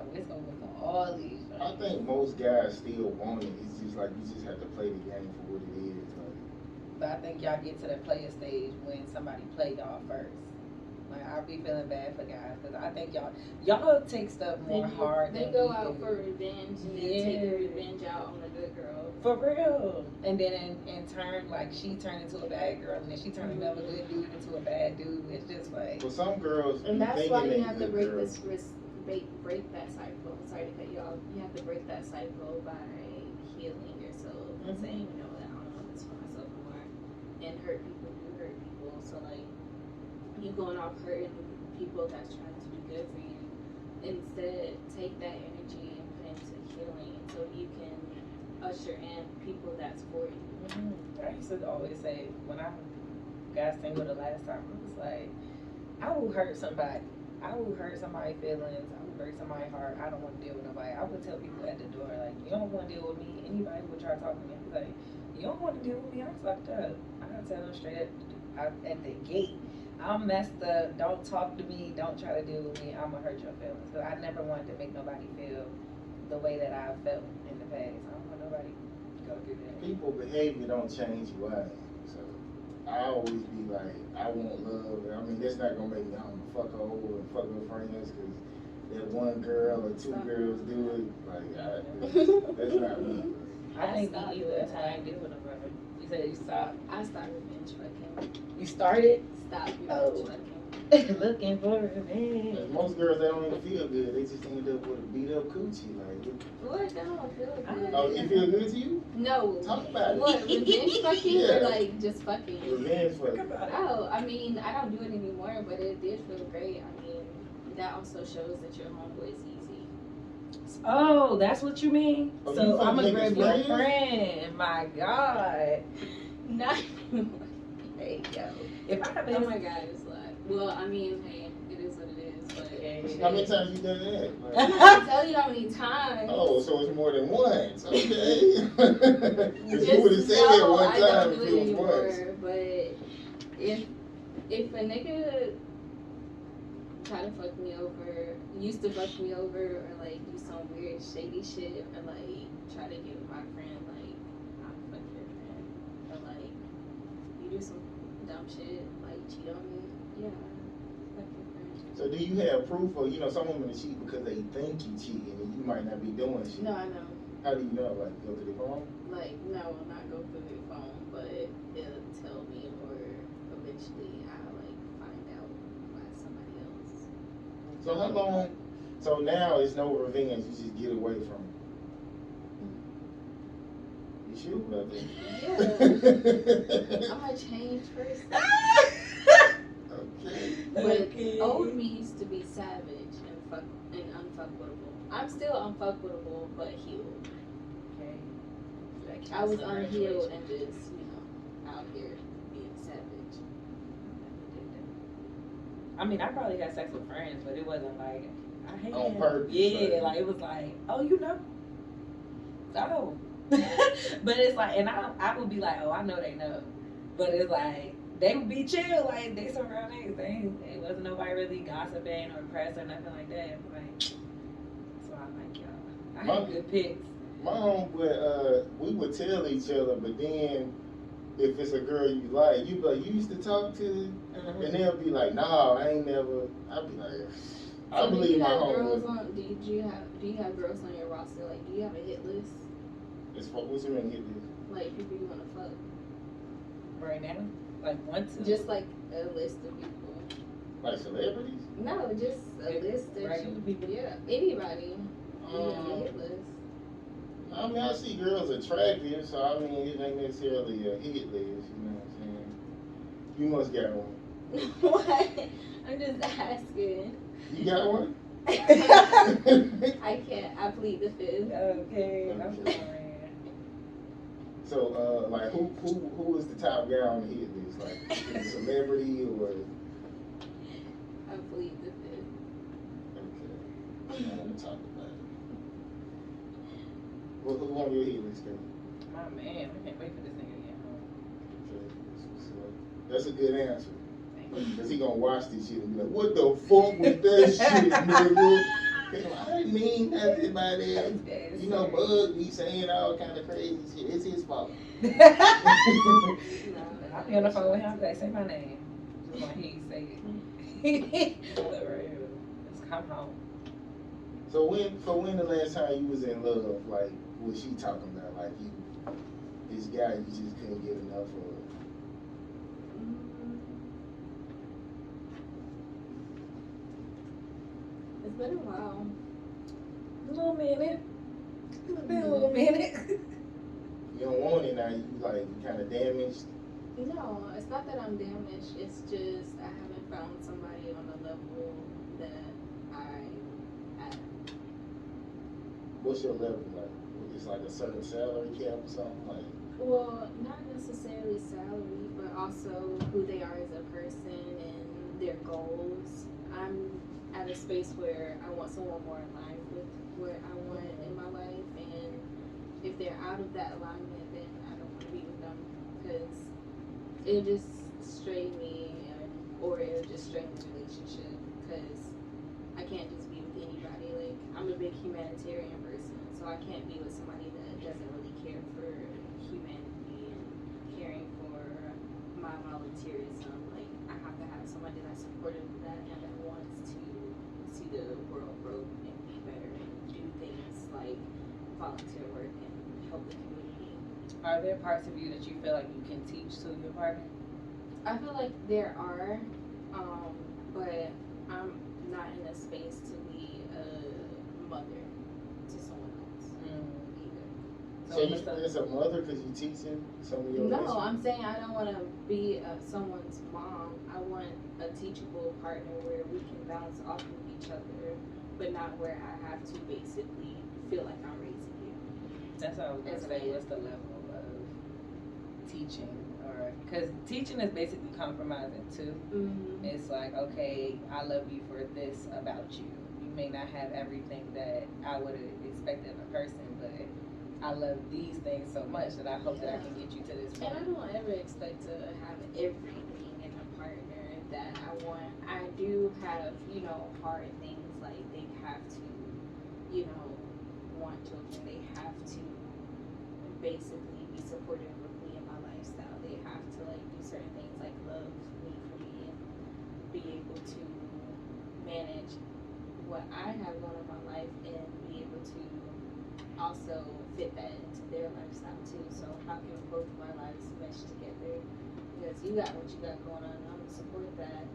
Speaker 1: oh, it's over for all these.
Speaker 3: I think most guys still want it. It's just like you just have to play the game for what it is. Like,
Speaker 1: But I think y'all get to the player stage when somebody play y'all first. Like I'll be feeling bad for guys because I think y'all take stuff more hard
Speaker 2: they
Speaker 1: than
Speaker 2: go
Speaker 1: we
Speaker 2: out
Speaker 1: do.
Speaker 2: for revenge and then
Speaker 1: Yeah.
Speaker 2: take the revenge out on the good girl.
Speaker 1: For real. And then in turn, like she turned into a bad girl, and then she turned another good dude into a bad dude. It's just like,
Speaker 3: but some girls be
Speaker 2: And that's
Speaker 3: thinking
Speaker 2: why you
Speaker 3: they
Speaker 2: have to
Speaker 3: good
Speaker 2: break
Speaker 3: girls.
Speaker 2: break that cycle. Sorry to cut you off. You have to break that cycle by healing yourself and saying, you know what, I don't want this for myself anymore, and hurt people you going off hurting people that's trying to be good for you. Instead, take that energy and put into healing so you can usher in people that's for you.
Speaker 1: I used to always say when I got single the last time, I was like, I will hurt somebody. I will hurt somebody's feelings. I will break somebody's heart. I don't want to deal with nobody. I would tell people at the door, like, you don't want to deal with me. Anybody would try to talk to me, I'd be like, you don't want to deal with me. I'm fucked up. I gotta tell them straight at the gate. I'm messed up. Don't talk to me. Don't try to deal with me. I'm gonna hurt your feelings. Because I never wanted to make nobody feel the way that I felt in the past. I don't want nobody to go through that.
Speaker 3: People behavior don't change who I am. So I always be like, I want love. I mean, that's not gonna make me fuck her over and fuck her friends because that one girl or two girls do it. Like, that's not me.
Speaker 1: I think me either. That's how I deal with them, brother. You said you stopped.
Speaker 2: I started revenge fucking.
Speaker 1: You started
Speaker 2: Stop revenge fucking.
Speaker 1: looking for revenge.
Speaker 3: Most girls, they don't even feel good. They just end up with a beat up coochie. Like,
Speaker 2: What? That don't feel good.
Speaker 3: oh, it feel good to you?
Speaker 2: No.
Speaker 3: Talk about it.
Speaker 2: What? Revenge fucking
Speaker 3: Yeah.
Speaker 2: or like just fucking?
Speaker 3: Revenge fucking.
Speaker 2: Oh, I mean, I don't do it anymore, but it did feel great. I mean, that also shows that your homeboy is easy.
Speaker 1: Oh, that's what you mean?
Speaker 3: Oh,
Speaker 1: So
Speaker 3: you
Speaker 1: I'm gonna
Speaker 3: fucking
Speaker 1: grab your
Speaker 3: niggas'
Speaker 1: friend. My God.
Speaker 2: Not.
Speaker 1: Hey, yo. If I have
Speaker 2: Oh my God, it's like. Well, I mean, hey, it is what it is. But
Speaker 3: How many times you done that?
Speaker 2: I'm
Speaker 3: Like,
Speaker 2: not gonna tell you how many times.
Speaker 3: oh, so it's more than once. Okay. Because you would have said that
Speaker 2: no,
Speaker 3: one
Speaker 2: I
Speaker 3: time
Speaker 2: don't
Speaker 3: if
Speaker 2: do
Speaker 3: it
Speaker 2: it
Speaker 3: was
Speaker 2: anymore.
Speaker 3: once.
Speaker 2: But if a nigga try to fuck me over, used to fuck me over, or like do some weird shady shit, or like try to get with my friend, like I'll fuck your friend, or like you do some dumb shit, like cheat on me, yeah, fuck your friend.
Speaker 3: So do you have proof, or some women cheat because they think you cheating and you might not be doing shit?
Speaker 2: No, I know.
Speaker 3: How do you know? Like, go to the phone?
Speaker 2: Like, no, not go through the phone, but it'll tell me, or eventually I'll like find out by somebody else.
Speaker 3: So how long? So now it's no revenge. You just get away from it. You sure about that?
Speaker 2: Yeah. I'm a changed person.
Speaker 3: Okay.
Speaker 2: But old me used to be savage and unfuckwittable. I'm still unfuckwittable, but healed.
Speaker 1: Okay.
Speaker 2: I was unhealed and just, out here being savage.
Speaker 1: I mean, I probably had sex with friends, but it wasn't like I hate
Speaker 3: On
Speaker 1: him.
Speaker 3: purpose,
Speaker 1: Yeah,
Speaker 3: right?
Speaker 1: like it was like, oh, you know. Oh. But it's like, and I would be like, oh, I know they know. But it's like, they would be chill, like they some real niggas. It wasn't nobody really gossiping or press or nothing like that. Like, that's why I like y'all. I had good picks.
Speaker 3: My homeboy, we would tell each other, but then if it's a girl you like, you be like, you used to talk to, and they'll be like, nah, I ain't never. I'd be like, I
Speaker 2: So
Speaker 3: believe my
Speaker 2: girls
Speaker 3: homeboy.
Speaker 2: on? Do you have girls on your roster? Like, do you have a hit list?
Speaker 3: As far what you mean hit this?
Speaker 2: Like people you want to fuck?
Speaker 1: Right now, like once.
Speaker 2: Just like a list of people.
Speaker 3: Like celebrities?
Speaker 2: No, just a list of
Speaker 1: regular people.
Speaker 2: Yeah, anybody. You have a hit list.
Speaker 3: I mean, I see girls attractive, so I mean, it ain't necessarily a hit list, you know what I'm saying? You must got one.
Speaker 2: What? I'm just asking.
Speaker 3: You got one?
Speaker 2: I can't. I plead the fifth.
Speaker 1: Okay, I'm
Speaker 3: Okay.
Speaker 1: sorry.
Speaker 3: So, like, who is the top guy on the hit list? Like, is it a celebrity or?
Speaker 2: I plead the fifth.
Speaker 3: Okay, I want to talk about it. Who on your hit list, Kate?
Speaker 1: My man, I can't wait for this nigga to get home.
Speaker 3: Okay, that's a good answer.
Speaker 1: Thank you.
Speaker 3: Cause he gonna watch this shit and be like, "What the fuck was that shit, nigga?" I didn't mean nothing by that. You know, Bug be saying all kind of crazy shit. It's his fault.
Speaker 2: No,
Speaker 1: I'll be on the phone with him. I'll be like, say my name. Just want to hear you say it. Look right here. Let's come home.
Speaker 3: So when the last time you was in love, like, was she talking about, like, you, this guy you just couldn't get enough of?
Speaker 2: It's been a while.
Speaker 1: A little minute. It's been a little minute.
Speaker 3: You don't want it now. You kind of damaged.
Speaker 2: No, it's not that I'm damaged. It's just I haven't found somebody on the level that I at.
Speaker 3: What's your level like? It's like a certain salary cap or something like.
Speaker 2: Well, not necessarily salary, but also who they are as a person and their goals. I'm at a space where I want someone more aligned with what I want in my life, and if they're out of that alignment, then I don't want to be with them because it'll just stray me, or it'll just strain the relationship. Because I can't just be with anybody. Like, I'm a big humanitarian person, so I can't be with somebody that doesn't really care for humanity and caring for my volunteerism. Like, I have to have somebody that's supportive of that and that wants to see the world grow and be better and do things like volunteer work and help the community.
Speaker 1: Are there parts of you that you feel like you can teach to your partner?
Speaker 2: I feel like there are, but I'm not in a space to be a mother to someone else either.
Speaker 3: So you as a mother, because you teaching some of your
Speaker 2: No,
Speaker 3: lessons?
Speaker 2: I'm saying I don't want to be someone's mom. I want a teachable partner where we can bounce off of each other, but not where I have to basically feel like I'm raising you.
Speaker 1: That's what I was gonna say. What's the level of teaching, or because teaching is basically compromising too.
Speaker 2: Mm-hmm.
Speaker 1: It's like, okay, I love you for this about you. You may not have everything that I would have expected in a person, but I love these things so much that I hope that I can get you to this point.
Speaker 2: And I don't ever expect to have everything in a partner that I want. I do have, hard things like they have to, want children. They have to basically be supportive of me and my lifestyle. They have to do certain things like love me for me and be able to manage what I have going on in my life and be able to also fit that into their lifestyle too. So how can both of our lives mesh together? Because you got what you got going on, and I'm gonna support that.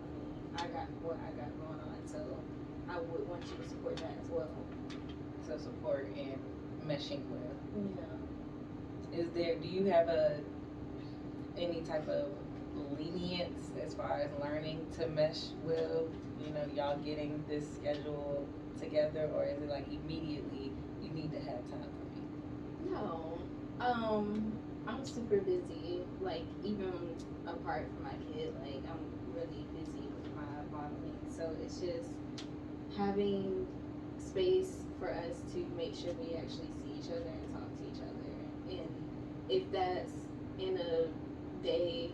Speaker 2: I got what I got going on, so I would want you to support that as well.
Speaker 1: So support and meshing well.
Speaker 2: Yeah.
Speaker 1: Do you have any type of lenience as far as learning to mesh well? Y'all getting this schedule together, or is it like immediately you need to have time for me?
Speaker 2: No. I'm super busy. Like, even apart from my kid, I'm really busy with my modeling. So it's just having space for us to make sure we actually see each other and talk to each other. And if that's in a day,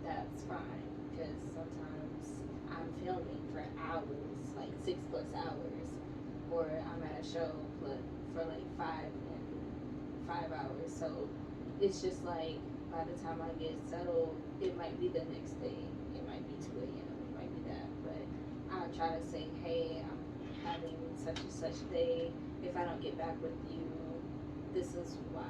Speaker 2: that's fine. Because sometimes I'm filming for hours, like 6+ hours, or I'm at a show for like 5 hours. So it's just like by the time I get settled, it might be the next day, it might be 2 a.m., it might be that. But I'll try to say, hey, I'm having such and such day. If I don't get back with you, this is why.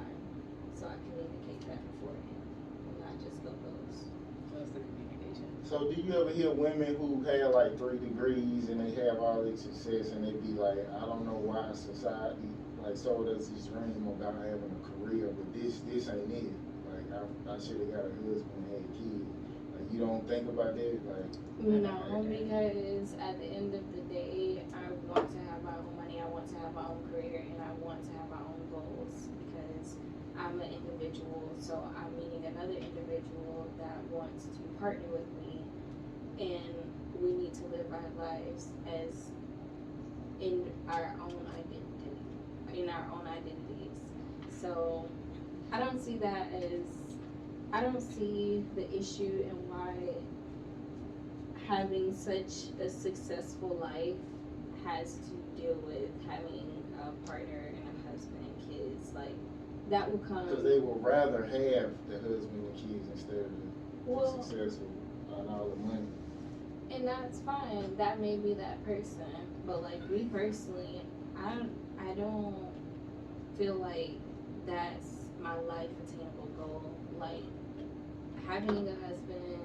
Speaker 2: So I communicate that beforehand and not just go ghost.
Speaker 1: What's the communication?
Speaker 3: So do you ever hear women who have like 3 degrees and they have all this success and they be like, I don't know why society like sold us this dream about having a career, but this ain't it. Like I should have got a husband and had kids. Like you don't think about that? Like
Speaker 2: No, because at the end of the day, I want to have my own money, I want to have my own career, and I want to have my own goals because I'm an individual, so I'm meeting another individual that wants to partner with me, and we need to live our lives as in our own identities. So I don't see the issue in why having such a successful life has to deal with having a partner and a husband and kids. Like, that will come.
Speaker 3: because they would rather have the husband and kids instead of the successful and all the money.
Speaker 2: And that's fine. That may be that person. But like me personally, I don't feel like that's my life attainable goal. Like, having a husband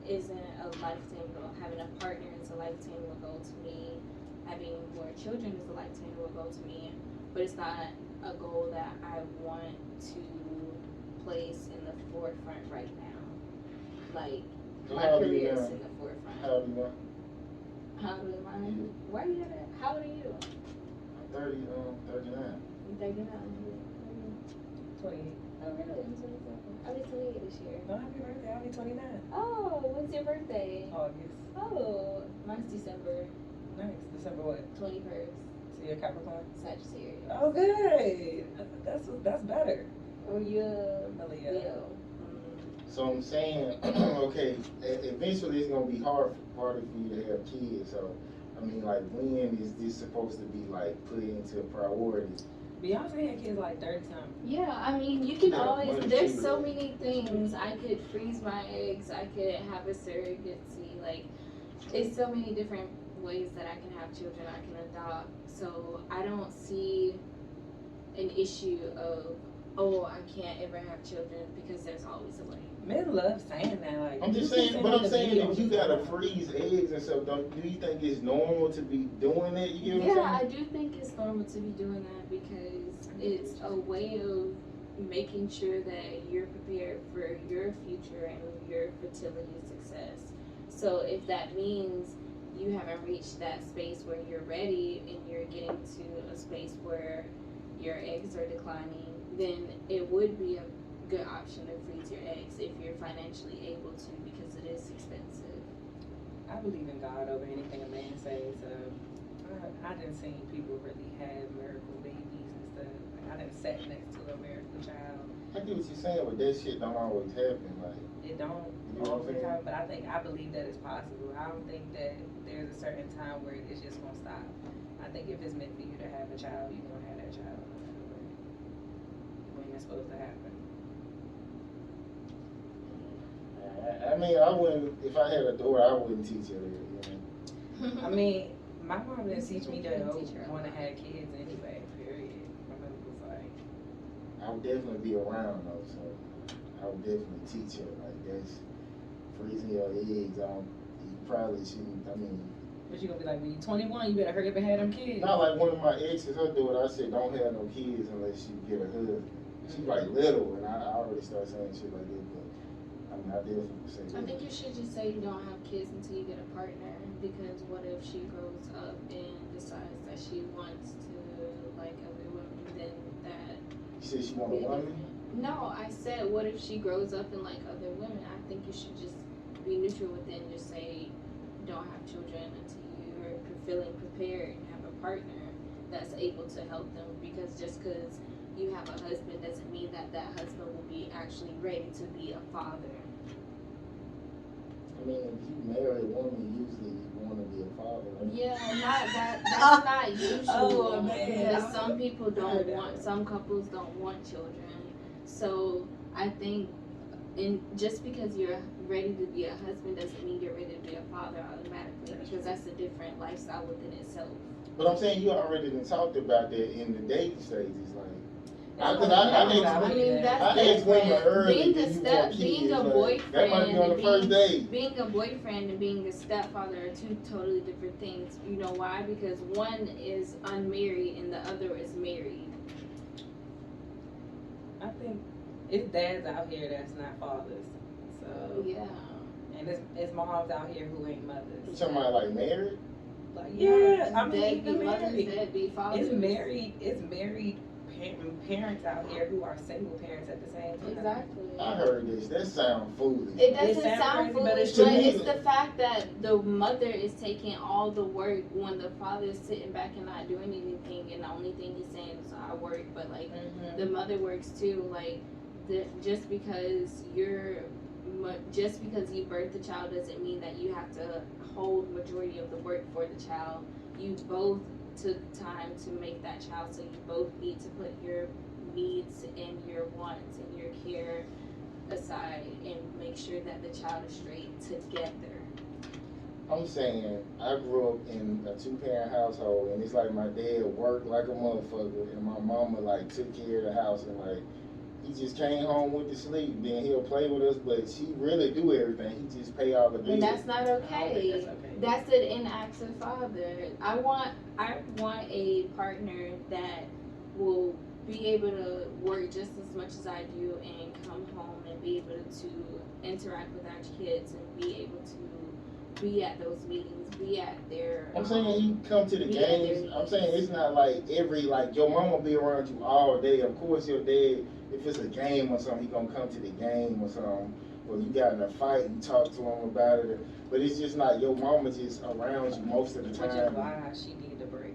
Speaker 2: isn't a life attainable goal. Having a partner is a life attainable goal to me. Having more children is a life attainable goal to me. But it's not a goal that I want to place in the forefront right now. Like,
Speaker 3: So
Speaker 2: my
Speaker 3: how old are you
Speaker 2: career is
Speaker 3: now?
Speaker 2: in the forefront.
Speaker 3: How old are you now?
Speaker 2: How old am I? Why are you gonna? How old are you?
Speaker 3: I'm 39.
Speaker 2: I'm 39.
Speaker 1: 28.
Speaker 2: Oh, really? I'm 27. I'll be 28 this year.
Speaker 1: No, happy birthday. I'll be 29.
Speaker 2: Oh, when's your birthday?
Speaker 1: August.
Speaker 2: Oh, mine's December
Speaker 1: Nice. December what?
Speaker 2: 21st.
Speaker 1: So you're a Capricorn?
Speaker 2: Sagittarius.
Speaker 1: Oh, good. That's better.
Speaker 2: Or you a
Speaker 1: Leo.
Speaker 2: Leo.
Speaker 3: So I'm saying, okay, eventually it's gonna be harder for you to have kids. So, I mean, like, when is this supposed to be like put into priority?
Speaker 1: Beyonce had kids like 30 something.
Speaker 2: Yeah, I mean, you can
Speaker 3: Yeah,
Speaker 2: always,
Speaker 3: money
Speaker 2: there's
Speaker 3: too.
Speaker 2: so many things. I could freeze my eggs, I could have a surrogacy, like, it's so many different ways that I can have children, I can adopt. So I don't see an issue of, oh, I can't ever have children because there's always a way.
Speaker 1: Men love saying that. Like,
Speaker 3: I'm just
Speaker 1: you keep
Speaker 3: saying, but I'm
Speaker 1: the
Speaker 3: saying
Speaker 1: video
Speaker 3: if you
Speaker 1: all the
Speaker 3: gotta
Speaker 1: time.
Speaker 3: freeze eggs and stuff, do you think it's normal to be doing that? You get what
Speaker 2: Yeah,
Speaker 3: I'm
Speaker 2: I do think it's normal to be doing that because it's a way of making sure that you're prepared for your future and your fertility success. So if that means you haven't reached that space where you're ready and you're getting to a space where your eggs are declining, then it would be a good option to freeze your eggs if you're financially able to, because it is expensive.
Speaker 1: I believe in God over anything a man says. So I didn't see people really have miracle babies and stuff. Like, I didn't sat next to a miracle child.
Speaker 3: I get what you're saying, but that shit don't always happen. Like,
Speaker 1: It don't
Speaker 3: You know what I'm
Speaker 1: always
Speaker 3: saying?
Speaker 1: happen, but I believe that it's possible. I don't think that there's a certain time where it's just gonna stop. I think if it's meant for you to have a child, you're gonna have that child no matter what. When it's supposed to happen.
Speaker 3: I mean, I wouldn't. If I had a daughter, I wouldn't teach her that. You know?
Speaker 1: I mean, my mom didn't teach me that I
Speaker 2: Teach her a
Speaker 1: want to
Speaker 2: lot.
Speaker 1: have kids anyway. Period. My mom was like,
Speaker 3: I would definitely be around though, so I would definitely teach her. Like, that's freezing your eggs. You probably shouldn't. I mean,
Speaker 1: "What you gonna be like when you 21? You better hurry up and have them kids."
Speaker 3: not like one of my exes. Her daughter, I said, don't have no kids unless you get a husband. She's like little, and I already started saying shit like that. But I mean, I definitely would say
Speaker 2: I
Speaker 3: that.
Speaker 2: think you should just say you don't have kids until you get a partner, because what if she grows up and decides that she wants to like other women, then that
Speaker 3: You said she want
Speaker 2: be
Speaker 3: a woman.
Speaker 2: different. No, I said what if she grows up and like other women? I think you should just be neutral with it and just say don't have children until you're feeling prepared and have a partner that's able to help them, because just because you have a husband doesn't mean that that husband will be actually ready to be a father.
Speaker 3: I mean, if you marry a woman, usually you want to be a father. Right?
Speaker 2: Yeah, not that. That's not usual.
Speaker 1: Oh, man.
Speaker 2: Because some people don't want. Some couples don't want children. So I think, and just because you're ready to be a husband doesn't mean you're ready to be a father automatically. Because that's a different lifestyle within itself.
Speaker 3: But I'm saying you already done talked about that in the dating stages, like. I
Speaker 2: mean, that's
Speaker 3: I asked women
Speaker 2: different.
Speaker 3: early
Speaker 2: Being
Speaker 3: if
Speaker 2: a
Speaker 3: you
Speaker 2: step,
Speaker 3: want
Speaker 2: being
Speaker 3: kids,
Speaker 2: a
Speaker 3: like,
Speaker 2: boyfriend,
Speaker 3: that might be on the first date.
Speaker 2: being a boyfriend and being a stepfather are two totally different things. You know why? Because one is unmarried and the other is married.
Speaker 1: I think it's dads out here that's not fathers. So
Speaker 2: Yeah.
Speaker 1: and it's moms out here who ain't mothers.
Speaker 3: You talking about like married?
Speaker 1: Like, yeah, I mean,
Speaker 2: Deadbeat
Speaker 1: even
Speaker 2: mothers,
Speaker 1: married.
Speaker 2: deadbeat fathers.
Speaker 1: It's married parents out here who are single parents at the same time.
Speaker 2: Exactly.
Speaker 3: I heard this. That sound foolish.
Speaker 2: It doesn't
Speaker 1: sounds
Speaker 2: sound
Speaker 1: crazy, but
Speaker 2: foolish,
Speaker 1: it's
Speaker 2: but
Speaker 3: true.
Speaker 2: it's the fact that the mother is taking all the work when the father is sitting back and not doing anything, and the only thing he's saying is I work, but like the mother works too. Like just because you birth the child doesn't mean that you have to hold majority of the work for the child. You both took time to make that child, so you both need to put your needs and your wants and your care aside and make sure that the child is straight together.
Speaker 3: I'm saying I grew up in a 2-parent household, and it's like my dad worked like a motherfucker, and my mama like took care of the house, and like he just came home went to sleep. Then he'll play with us, but she really do everything. He just pay all the bills.
Speaker 2: And that's not
Speaker 1: I don't think
Speaker 2: okay.
Speaker 1: that's okay.
Speaker 2: That's an inactive father. I want a partner that will be able to work just as much as I do and come home and be able to interact with our kids and be able to be at those meetings, be at their.
Speaker 3: I'm saying you come to the
Speaker 2: be at their
Speaker 3: games. I'm
Speaker 2: needs.
Speaker 3: saying it's not like your mama be around you all day. Of course your dad, if it's a game or something, he gonna come to the game or something. Or you got in a fight, you talk to him about it. But it's just not your mama just around you most of the
Speaker 1: Which is
Speaker 3: time.
Speaker 1: why she needed a break.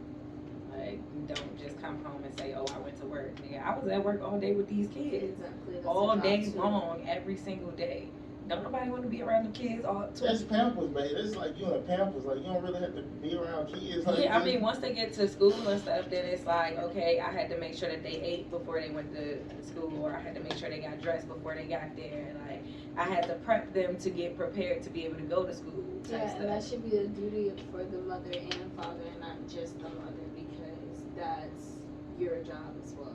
Speaker 1: Like, don't just come home and say, "Oh, I went to work." Nigga, I was at work all day with these kids,
Speaker 2: Exactly. That's
Speaker 1: all
Speaker 2: a job
Speaker 1: day
Speaker 2: too.
Speaker 1: long, every single day. Don't nobody want to be around the kids all.
Speaker 3: That's Pampers, baby. That's like you in Pampers. Like you don't really have to be around kids. Like
Speaker 1: Yeah, I
Speaker 3: that.
Speaker 1: mean, once they get to school and stuff, then it's like, okay, I had to make sure that they ate before they went to school, or I had to make sure they got dressed before they got there. Like, I had to prep them to get prepared to be able to go to school. Type
Speaker 2: Yeah,
Speaker 1: stuff.
Speaker 2: and that should be a duty for the mother and father, and not just the mother, because that's your job as well.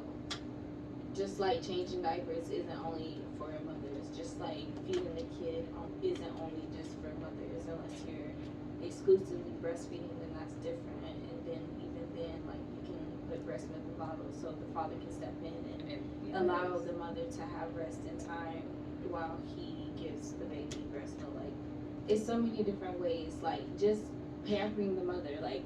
Speaker 2: Just like changing diapers isn't only for mothers, just like feeding the kid isn't only just for mothers, unless you're exclusively breastfeeding, then that's different. And then even then, like, you can put breast milk in bottles so the father can step in and allow the mother to have rest and time while he gives the baby breast milk. Like, it's so many different ways, like just pampering the mother, like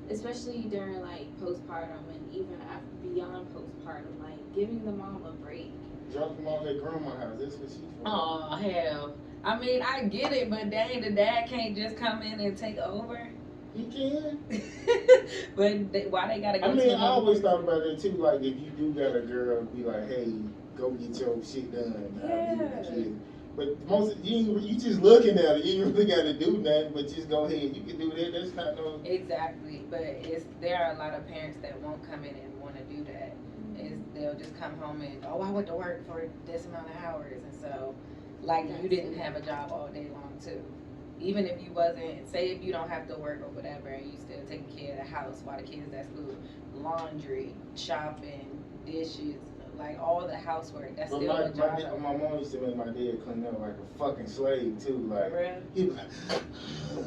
Speaker 2: especially during like postpartum and even after, beyond postpartum, like giving the mom a break.
Speaker 3: Drop them off at grandma's house. That's what she's for.
Speaker 1: Oh hell! I mean, I get it, but dang, the dad can't just come in and take over.
Speaker 3: He can.
Speaker 1: But why they gotta go?
Speaker 3: I mean,
Speaker 1: to
Speaker 3: I always thought about it too. Like, if you do got a girl, be like, hey, go get your shit done. I'll be with the kids. But most you just looking at it. You ain't really got to do nothing, but just go ahead. You can do that. That's not no.
Speaker 1: Exactly, but there are a lot of parents that won't come in and want to do that. They'll just come home and I went to work for this amount of hours, and so like you didn't have a job all day long too. Even if you wasn't, say if you don't have to work or whatever, and you still taking care of the house while the kids at school, laundry, shopping, dishes, like all the housework. That's
Speaker 3: But
Speaker 1: still a job.
Speaker 3: my mom used to make my dad clean up like a fucking slave too. Like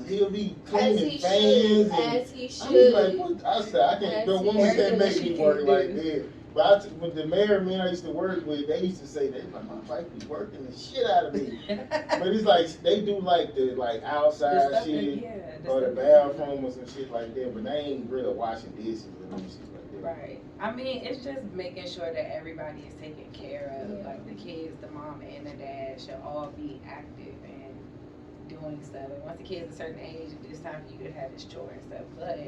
Speaker 3: he'll be cleaning fans and
Speaker 2: as he should.
Speaker 3: I mean, like, what? I said I can't. The woman
Speaker 2: As
Speaker 3: can't make
Speaker 2: she
Speaker 3: me
Speaker 2: can
Speaker 3: work
Speaker 2: do.
Speaker 3: like that. But with the married men I used to work with, they used to say that like my wife be working the shit out of me. But it's like they do like the outside
Speaker 1: The stuff
Speaker 3: shit
Speaker 1: that-
Speaker 3: or the bathroom or some shit like that. But they ain't really washing dishes and them shit like that.
Speaker 1: Right. I mean, it's just making sure that everybody is taken care of.
Speaker 2: Yeah.
Speaker 1: Like the kids, the mom, and the dad should all be active and doing stuff. And once the kids a certain age, it's time for you to have this chore and stuff. But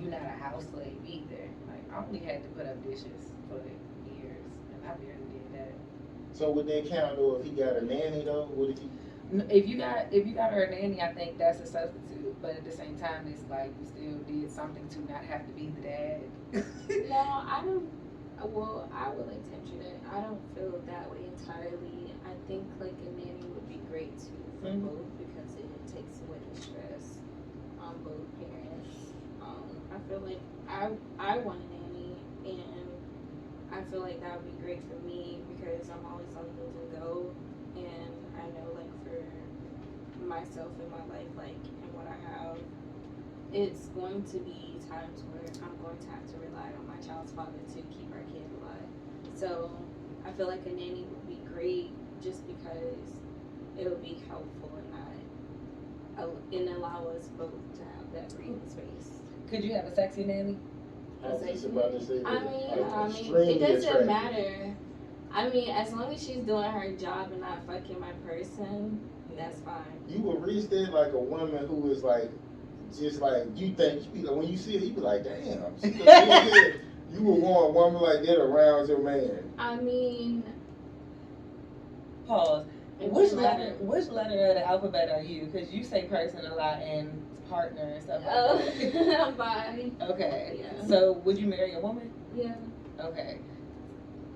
Speaker 1: you're not a house slave either. Like I only had to put up dishes for years, and I barely did that.
Speaker 3: So would that count though if he got a nanny though? What if he?
Speaker 1: If you got her a nanny, I think that's a substitute. But at the same time, it's like you still did something to not have to be the dad.
Speaker 2: No, I don't. Well, I would like to answer that. I don't feel that way entirely. I think like a nanny would be great too for both, because it takes away the stress on both parents. I feel like I want a nanny, and I feel like that would be great for me because I'm always on the move and go, and I know like for myself in my life, like and what I have, it's going to be times where I'm going to have to rely on my child's father to keep our kid alive. So I feel like a nanny would be great just because it would be helpful and allow us both to have that breathing space.
Speaker 1: Could you have a sexy nanny?
Speaker 3: I was just about to say that.
Speaker 2: I mean,
Speaker 3: Extremely
Speaker 2: it doesn't
Speaker 3: attractive.
Speaker 2: matter. I mean, as long as she's doing her job and not fucking my person, that's fine.
Speaker 3: You would reach that like a woman who is like, just like you think. You be like, when you see her, you be like, damn. She look good. You would want a woman like that around your man.
Speaker 2: I mean,
Speaker 1: Pause.
Speaker 2: It
Speaker 1: Which
Speaker 2: doesn't
Speaker 1: letter?
Speaker 2: matter.
Speaker 1: Which letter of the alphabet are you? Because you say person a lot and partner and stuff like that.
Speaker 2: oh, bye.
Speaker 1: Okay.
Speaker 2: Yeah.
Speaker 1: So would you marry a woman?
Speaker 2: Yeah.
Speaker 1: Okay.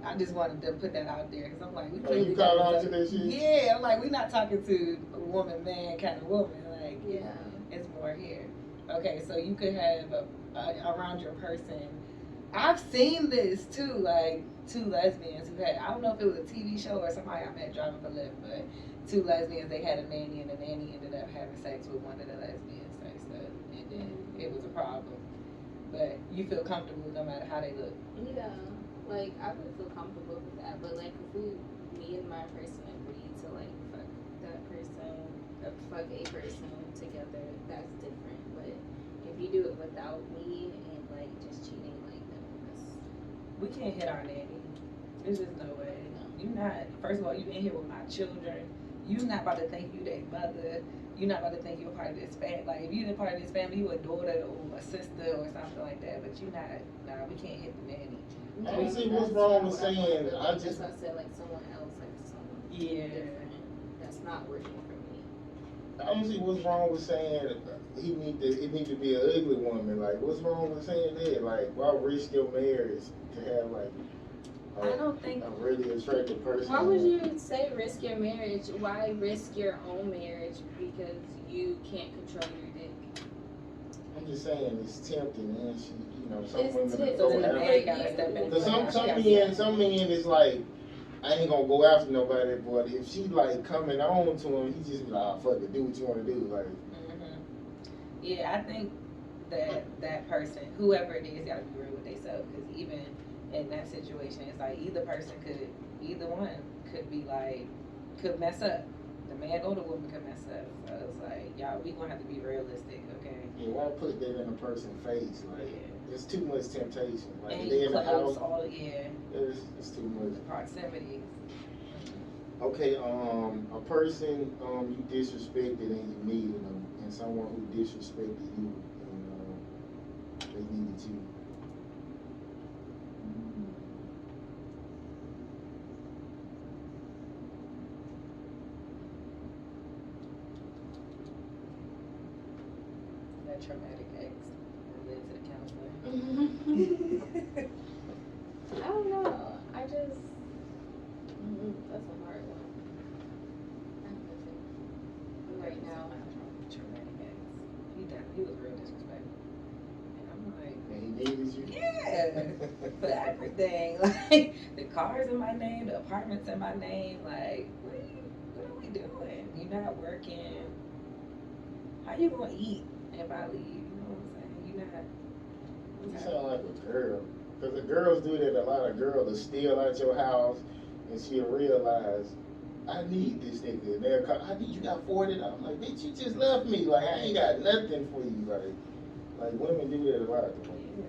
Speaker 1: I just wanted to put that out there because I'm like, we
Speaker 3: Oh, you caught on to that shit?
Speaker 1: Yeah, I'm like, we're not talking to a woman, man kind of woman. Like,
Speaker 2: Yeah.
Speaker 1: it's more here. Okay, so you could have around your person. I've seen this too, like two lesbians who had, I don't know if it was a TV show or somebody I met driving for Lyft, but two lesbians, they had a nanny and the nanny ended up having sex with one of the lesbians and stuff, and then it was a problem. But you feel comfortable no matter how they look.
Speaker 2: Yeah. Like, I would feel comfortable with that, but like, if me and my person agree to like fuck that person, fuck a person together, that's different. But if you do it without me and like just cheating, like no, that's
Speaker 1: We can't hit our nanny. There's just no way. You not. First of all, you in here with my children. You not about to think you their mother. You not about to think you're part of this family. Like if you a part of this family, you a daughter or a sister or something like that. But you not. Nah, we can't hit the nanny.
Speaker 3: I don't see what's wrong with saying. I
Speaker 2: that's
Speaker 3: just
Speaker 2: why I said like someone else, like someone
Speaker 1: Yeah.
Speaker 2: different. That's not working for me.
Speaker 3: I don't see what's wrong with saying it need to be an ugly woman. Like what's wrong with saying that? Like why risk your marriage to have like
Speaker 1: I don't think.
Speaker 3: a really attractive person?
Speaker 2: Why would you say risk your marriage? Why risk your own marriage because you can't control your dick?
Speaker 3: I'm just saying it's tempting, and she, some
Speaker 2: It's
Speaker 3: women
Speaker 2: tempting,
Speaker 3: go
Speaker 1: So the
Speaker 3: after.
Speaker 1: man gotta step in.
Speaker 3: Cause some men is like, I ain't gonna go after nobody, but if she like coming on to him, he just be like, ah, fuck it, do what you wanna do, like.
Speaker 1: Yeah, I think that person, whoever it is, gotta be real with themselves. Because even in that situation, it's like either one could be like, could mess up. The man or the woman could mess up. So it's like, y'all, we gonna have to be realistic, okay?
Speaker 3: Yeah, why put that in a person's face? Like, it's too much temptation. Like,
Speaker 1: And
Speaker 3: they in the
Speaker 1: close,
Speaker 3: house,
Speaker 1: all yeah,
Speaker 3: it's too much.
Speaker 1: the proximity.
Speaker 3: Okay, a person you disrespected and you needed them, and someone who disrespected you and they needed you.
Speaker 1: That traumatic ex that led to the counselor.
Speaker 2: I don't know. I just that's a hard one. I have to think. Right now.
Speaker 1: Traumatic ex. He was real disrespectful. And I'm like,
Speaker 3: And he needed you.
Speaker 1: yeah, for everything. Like the cars in my name, the apartments in my name. Like, what are we doing? You're not working. How you gonna eat if I leave? You know what I'm saying? You're not.
Speaker 3: You sound like a girl. Because the girls do that. A lot of girls will steal out your house and she'll realize, I need this nigga. And they'll call, I need you got $40. I'm like, bitch, you just left me. Like, I ain't got nothing for you. Like women do that a lot.
Speaker 1: Yeah.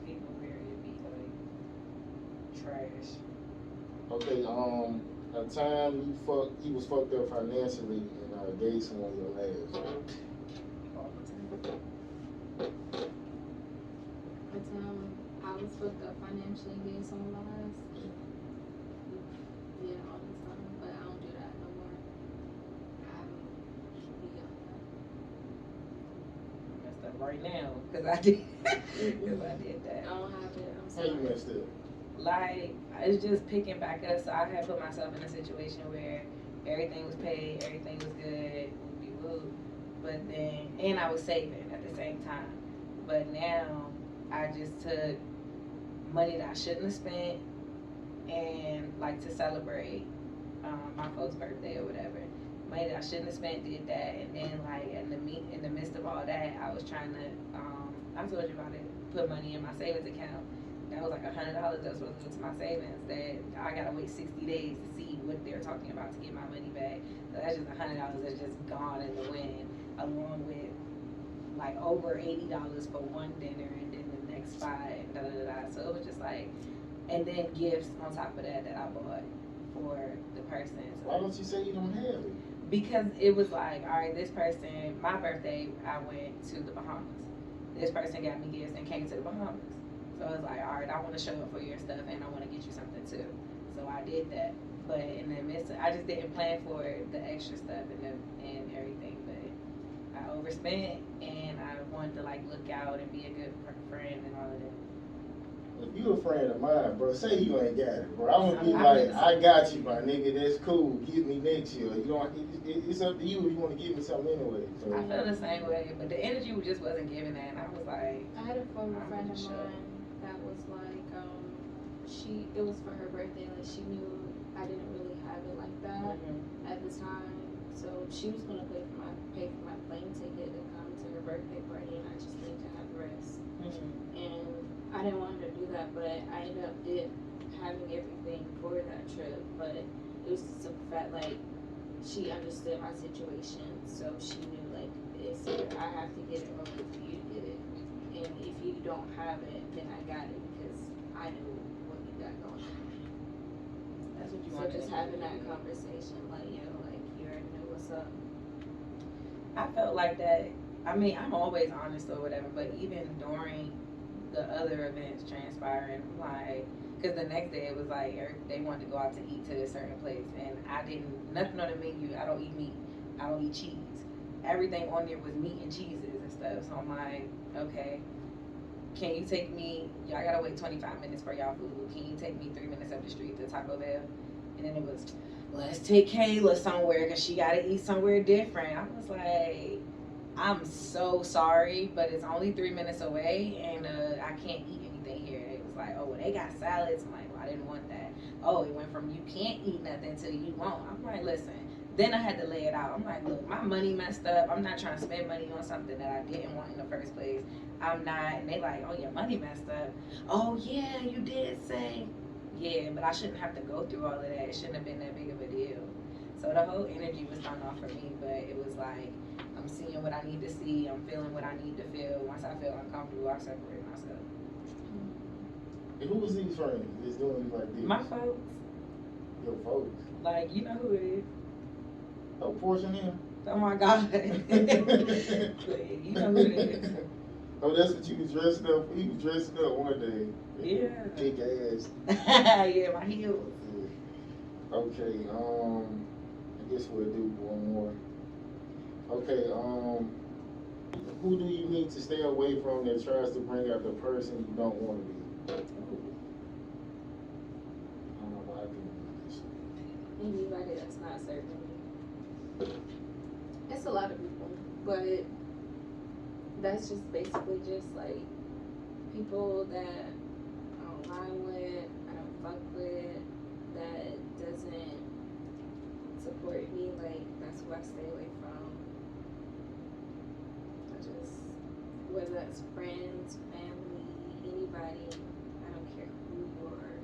Speaker 1: People period be like trash.
Speaker 3: Okay, a time you was fucked up financially and gave someone your last.
Speaker 1: All the time.
Speaker 2: The time I was fucked up financially and gave someone my last. Yeah, all the time. But I don't do that no more. I'm beyond
Speaker 1: I messed up right now because I did.
Speaker 2: that.
Speaker 1: Because I did that.
Speaker 2: I don't have it. I'm
Speaker 3: How you
Speaker 2: sorry.
Speaker 3: messed up?
Speaker 1: Like, it's just picking back up. So I had put myself in a situation where everything was paid, everything was good, whoop-de-whoop. But then, and I was saving at the same time. But now, I just took money that I shouldn't have spent and like to celebrate my folks' birthday or whatever. Money that I shouldn't have spent, did that, and then like in the midst of all that, I was trying to I told you about it, put money in my savings account. That was like $100 that was supposed to go to my savings. That I gotta wait 60 days to see what they're talking about to get my money back. So that's just $100 that's just gone in the wind, along with like over $80 for one dinner, and then the next 5, da da da da. So it was just like, and then gifts on top of that I bought for the person. So,
Speaker 3: Why don't you say you don't have it?
Speaker 1: because it was like, all right, this person, my birthday, I went to the Bahamas. This person got me gifts and came to the Bahamas. So I was like, all right, I want to show up for your stuff and I want to get you something too. So I did that. But in the midst of, I just didn't plan for the extra stuff and everything. But I overspent and I wanted to like look out and be a good friend and all of that.
Speaker 3: If you a friend of mine, bro, say you ain't got it, bro. I'm gonna be
Speaker 1: I'm
Speaker 3: like,
Speaker 1: not-
Speaker 3: I got you, my nigga. That's cool. Give me next year. You don't. It's up to you if you want to give me something anyway. So.
Speaker 1: I feel the same way, but the energy just wasn't giving that. And I was like,
Speaker 2: I had a former
Speaker 1: I'm
Speaker 2: friend of
Speaker 1: sure.
Speaker 2: mine that was like, it was for her birthday. Like she knew I didn't really have it like that at the time, so she was gonna pay for my plane ticket to come to her birthday party, and I just needed to have the rest. And I didn't want her to do that, but I ended up having everything for that trip. But it was just the fact like she understood my situation, so she knew like it's either I have to get it or wait for you to get it. And if you don't have it, then I got it because I knew what you got going on.
Speaker 1: That's what you
Speaker 2: So
Speaker 1: want.
Speaker 2: just having that conversation, like like you already know what's up.
Speaker 1: I felt like that. I mean, I'm always honest or whatever, but even during the other events transpiring, like, because the next day it was like they wanted to go out to eat to a certain place, and I didn't, nothing on the menu. I don't eat meat. I don't eat cheese. Everything on there was meat and cheeses and stuff. So I'm like, okay, can you take me? Y'all gotta wait 25 minutes for y'all food. Can you take me 3 minutes up the street to Taco Bell? And then it was, let's take Kayla somewhere because she gotta eat somewhere different. I was like, I'm so sorry, but it's only 3 minutes away, and I can't eat anything here. It was like, oh, well, they got salads. I'm like, well, I didn't want that. Oh, it went from you can't eat nothing till you won't. I'm like, listen. Then I had to lay it out. I'm like, look, my money messed up. I'm not trying to spend money on something that I didn't want in the first place. I'm not. And they like, oh, your money messed up. Oh, yeah, you did say. Yeah, but I shouldn't have to go through all of that. It shouldn't have been that big of a deal. So the whole energy was thrown off for me, but it was like, I'm seeing what I need to see. I'm feeling what I need to feel. Once I feel uncomfortable, I separate myself.
Speaker 3: And who was these friends that's doing you like this?
Speaker 1: My folks.
Speaker 3: Your folks.
Speaker 1: Like, you know who it is.
Speaker 3: Oh, Portia here?
Speaker 1: Oh my God. You know who it is.
Speaker 3: Oh, that's what you was dressing up. He was dressing up one day.
Speaker 1: Yeah.
Speaker 3: Big ass.
Speaker 1: Yeah, my heels.
Speaker 3: Yeah. Okay, I guess we'll do one more. Okay, who do you need to stay away from that tries to bring out the person you don't want to be? I don't know why I didn't do this.
Speaker 2: Anybody that's not serving me. It's a lot of people, but that's just basically just like people that I don't line with, I don't fuck with, that doesn't support me. Like that's who I stay away from. I just, whether that's friends, family, anybody, I don't care who you are.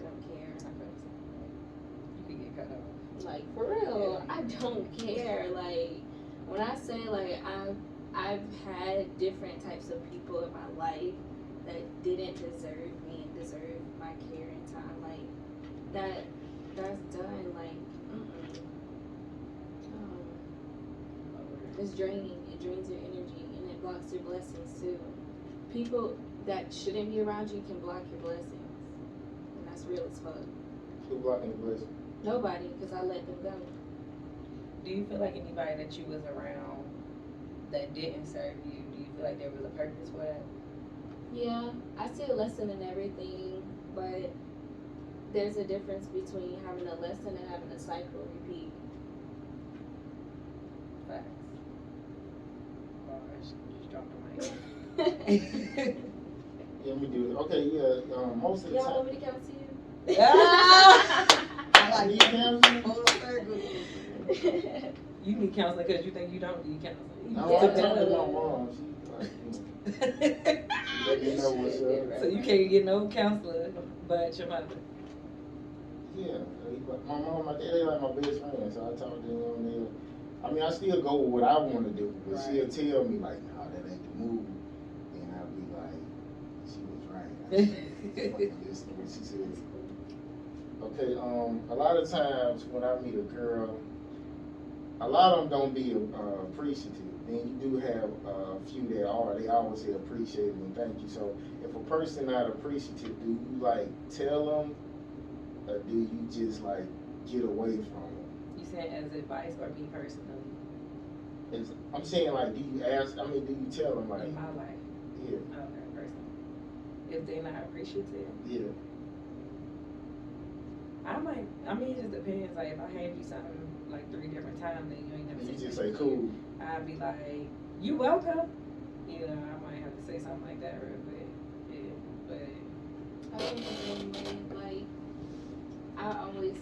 Speaker 2: I don't care.
Speaker 1: You can get cut off.
Speaker 2: Like for real, I don't care. Like when I say like I've had different types of people in my life that didn't deserve me and deserve my care and time. Like that's done. Like it's draining. It drains your energy and it blocks your blessings too. People that shouldn't be around you can block your blessings, and that's real as fuck.
Speaker 3: Who blocking the blessing?
Speaker 2: Nobody, because I let them go.
Speaker 1: Do you feel like anybody that you was around that didn't serve you, do you feel like there was a purpose for that?
Speaker 2: Yeah, I see a lesson in everything, but there's a difference between having a lesson and having a cycle repeat.
Speaker 1: Facts. Bars. Just dropped the mic.
Speaker 3: Yeah, let me do it. Okay, yeah, most of the
Speaker 2: Y'all
Speaker 3: time.
Speaker 2: want me to count to you?
Speaker 1: I
Speaker 3: Need counseling?
Speaker 1: full circle. You need counseling because you think you don't need counseling.
Speaker 3: No, I told her my mom. She like, she let me know what's up.
Speaker 1: So you can't get no counselor but your mother.
Speaker 3: Yeah, my mom, my dad, they like my best friend, so I talk to them. And I mean, I still go with what I want to do, but she'll tell me like, "No, that ain't the move," and I'll be like, "She was right." I fucking listen to what she said. Okay, a lot of times when I meet a girl, a lot of them don't be appreciative. Then you do have a few that are. They always say appreciate and thank you. So if a person not appreciative, do you like tell them, or do you just like get away from them?
Speaker 1: You said as advice or me personally?
Speaker 3: I'm saying like, do you ask? I mean, do you tell them like?
Speaker 1: In my life.
Speaker 3: Yeah.
Speaker 1: Okay, personally. If they're not appreciative.
Speaker 3: Yeah.
Speaker 1: I might, I mean, it just depends. Like, if I hand you something like 3 different times, then you ain't never
Speaker 3: You
Speaker 1: say
Speaker 3: just
Speaker 1: thank
Speaker 3: say
Speaker 1: you.
Speaker 3: cool.
Speaker 1: I'd be like, you welcome. You know, I might have to say something like that real quick. Yeah, but
Speaker 2: I don't know, like I always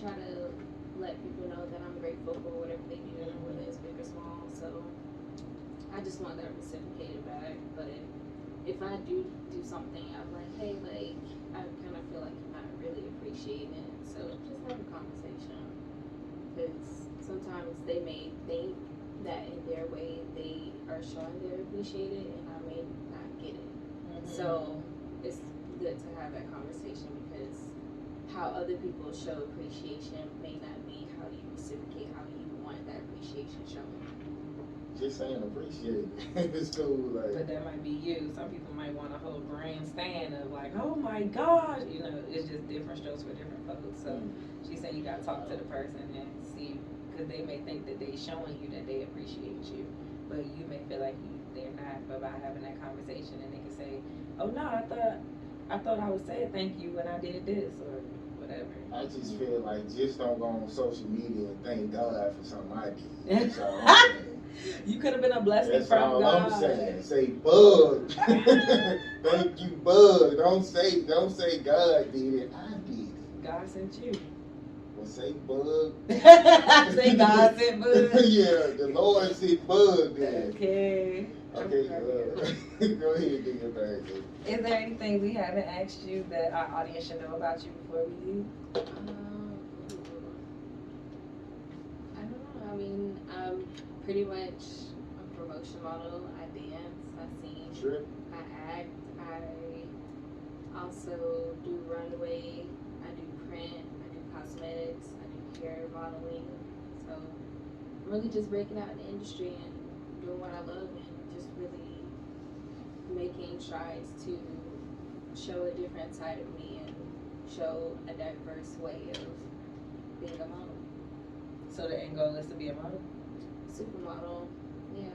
Speaker 2: try to let people know that I'm grateful for whatever they do, whether it's big or small. So I just want that reciprocated back. But if I do something, I'm like, hey, like, I kind of feel like you're not really appreciating it. So just have a conversation. Because sometimes they may think that in their way they are showing they're appreciated, and I may not get it. So it's good to have that conversation because how other people show appreciation may not be how you reciprocate how you want that appreciation shown.
Speaker 3: Just saying appreciate it. It's cool,
Speaker 1: But
Speaker 3: like.
Speaker 1: that might be you. Some people might want a whole grandstand of like, oh my gosh, you know, it's just different strokes for different folks. So she's saying you gotta talk to the person and see, because they may think that they showing you that they appreciate you, but you may feel like they're not. But by having that conversation, and they can say, oh no, I thought I was saying thank you when I did this or whatever.
Speaker 3: I just feel like just don't go on social media and thank God for something I did. That's all I'm saying.
Speaker 1: You could have been a blessing
Speaker 3: That's
Speaker 1: from
Speaker 3: all
Speaker 1: God.
Speaker 3: I'm saying. Say Bug. Thank you, Bug. Don't say God did it. I did it.
Speaker 1: God sent you.
Speaker 3: Well, say Bug.
Speaker 1: Say God sent Bug.
Speaker 3: Yeah, the Lord said Bug there.
Speaker 1: Okay.
Speaker 3: Okay, go ahead and do your thing.
Speaker 1: Is there anything we haven't asked you that our audience should know about you before we leave?
Speaker 2: I don't know. I mean, I'm pretty much a promotion model. I dance, I sing,
Speaker 3: Sure.
Speaker 2: I act, I also do runway, I do print, I do cosmetics, I do hair modeling. So I'm really just breaking out in the industry and doing what I love and just really making strides to show a different side of me and show a diverse way of being a model.
Speaker 1: So the end goal is to be a model?
Speaker 2: Supermodel, yeah.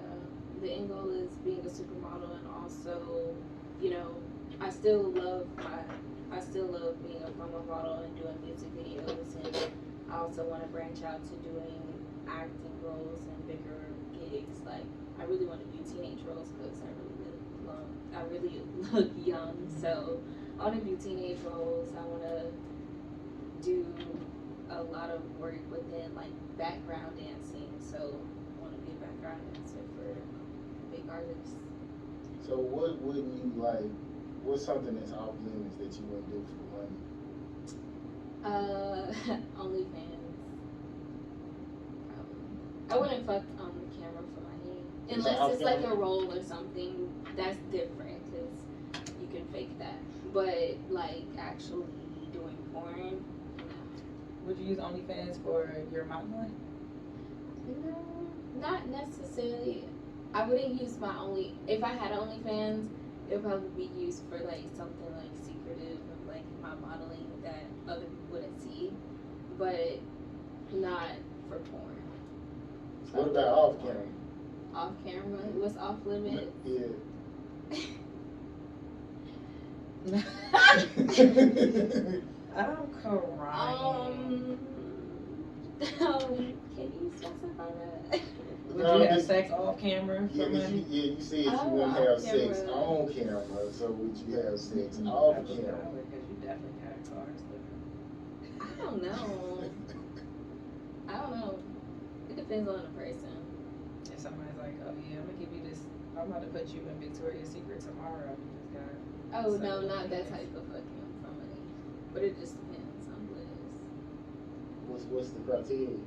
Speaker 2: The end goal is being a supermodel, and also, you know, I still love being a promo model and doing music videos, and I also want to branch out to doing acting roles and bigger gigs. Like, I really want to do teenage roles because I really look young, so I want to do teenage roles. I want to do a lot of work within like background dancing, so I want to be a background dancer for big artists.
Speaker 3: So what wouldn't you like? What's something that's off limits that you wouldn't do for money?
Speaker 2: OnlyFans. I wouldn't fuck on the camera for money unless it's like a role or something. That's different because you can fake that. But like actually doing porn.
Speaker 1: Would you use OnlyFans for your modeling?
Speaker 2: No, not necessarily. I wouldn't use my if I had OnlyFans, it would probably be used for like something like secretive of like my modeling that other people wouldn't see, but not for porn.
Speaker 3: What about off camera?
Speaker 2: Off camera? What's off limits?
Speaker 3: Yeah.
Speaker 1: I'm crying.
Speaker 2: Can you specify that?
Speaker 1: Would you have sex off camera for money?
Speaker 3: You said you
Speaker 2: Oh,
Speaker 3: wouldn't
Speaker 2: off
Speaker 3: have sex
Speaker 2: camera.
Speaker 3: on camera, so would you have sex
Speaker 1: I
Speaker 3: off
Speaker 1: would
Speaker 3: camera?
Speaker 1: because you definitely got cars living.
Speaker 2: I don't know. I don't know. It depends on the person.
Speaker 1: If somebody's like, oh yeah, I'm gonna give you this, I'm about to put you in Victoria's Secret tomorrow. You just got.
Speaker 2: Oh,
Speaker 1: So,
Speaker 2: no, not that
Speaker 1: yes.
Speaker 2: type of fucking for money. But it just depends on what it
Speaker 3: What's the criteria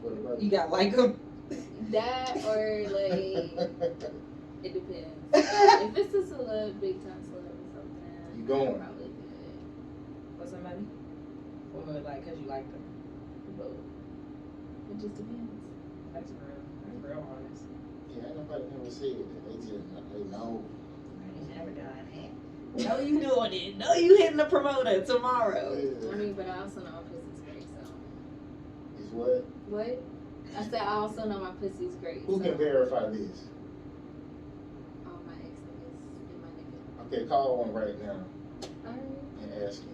Speaker 3: for the person?
Speaker 1: You got like them.
Speaker 2: is. That or like, it depends. If it's a celeb, big time celeb or something,
Speaker 3: You going?
Speaker 2: I'd probably do it.
Speaker 1: For some money? Or like because you like them?
Speaker 2: Both. It just depends.
Speaker 1: That's real. That's real honest.
Speaker 3: Yeah, nobody never said that. They know.
Speaker 1: I ain't never done that. No, you doing it. No, you hitting the promoter tomorrow.
Speaker 3: Yeah.
Speaker 2: I mean, but I also know my pussy's great, so.
Speaker 3: Is what?
Speaker 2: What? I said I also know my pussy's great.
Speaker 3: Who
Speaker 2: so.
Speaker 3: can verify this?
Speaker 2: All my exes and my nigga.
Speaker 3: Okay, call one right now
Speaker 2: Alright.
Speaker 3: and ask him.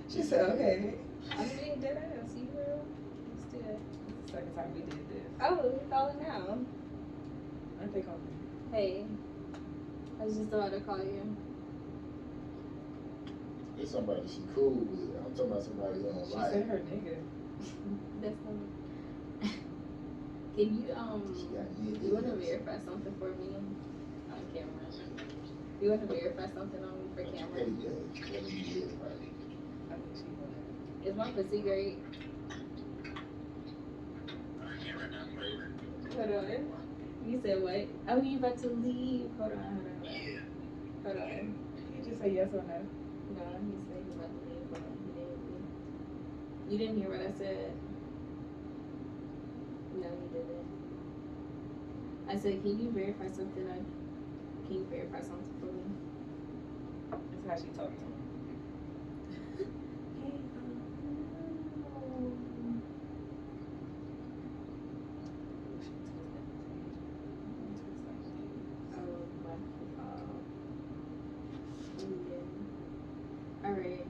Speaker 1: She said, okay.
Speaker 2: I'm being dead ass. You will. Let's do it.
Speaker 1: It's the second time we did this.
Speaker 2: Oh, you're calling now.
Speaker 1: I think I'm.
Speaker 2: Hey. I was just about to call you.
Speaker 3: It's somebody she cool with. I'm talking about somebody you don't
Speaker 1: She
Speaker 3: like.
Speaker 1: said her nigga.
Speaker 2: That's not. Can you
Speaker 3: She got niggas.
Speaker 2: you wanna verify something for me on camera? You want to verify something on me for
Speaker 3: Hey,
Speaker 2: camera?
Speaker 3: yeah, let me be verified.
Speaker 1: I think she would.
Speaker 2: Is my pussy great? Hold on. You said what? Oh, you about to leave. Hold on. Hold on.
Speaker 1: You just say yes or no.
Speaker 2: No, he said he about to leave, but he didn't leave. You didn't hear what I said? No, you didn't. I said, can you verify something? Can you verify something for me?
Speaker 1: That's how she talked to him.
Speaker 2: Hey, Alright.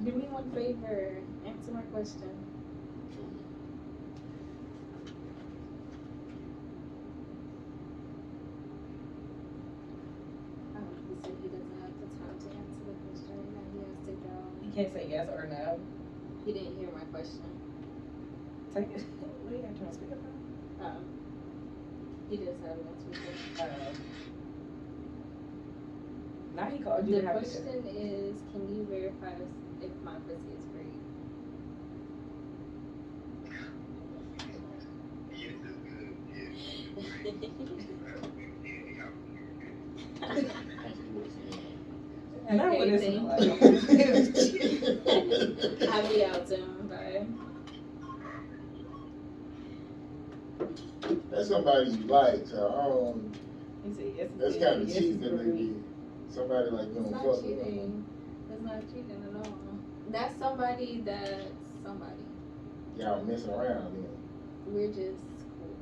Speaker 2: Do me one favor. Answer my question. He said he doesn't have the time to answer the question right now. He has to go.
Speaker 1: You can't say yes or no.
Speaker 2: He didn't hear my question.
Speaker 1: Take it. What are you trying to speak about?
Speaker 2: He does have an answer.
Speaker 1: Now he called you
Speaker 2: The
Speaker 1: to have
Speaker 2: question is, can you verify if my pussy is great?
Speaker 1: Not what
Speaker 2: Okay,
Speaker 1: it's
Speaker 2: thank
Speaker 1: like.
Speaker 2: I'll be out soon. Bye.
Speaker 3: That's somebody you like, so I don't.
Speaker 1: He said yes.
Speaker 3: That's kind of cheating a little bit. Somebody like you
Speaker 2: It's
Speaker 3: don't
Speaker 2: not
Speaker 3: fuck with them.
Speaker 2: cheating. It's not cheating at all. That's somebody that's somebody.
Speaker 3: Y'all messing around then.
Speaker 2: We're just cool.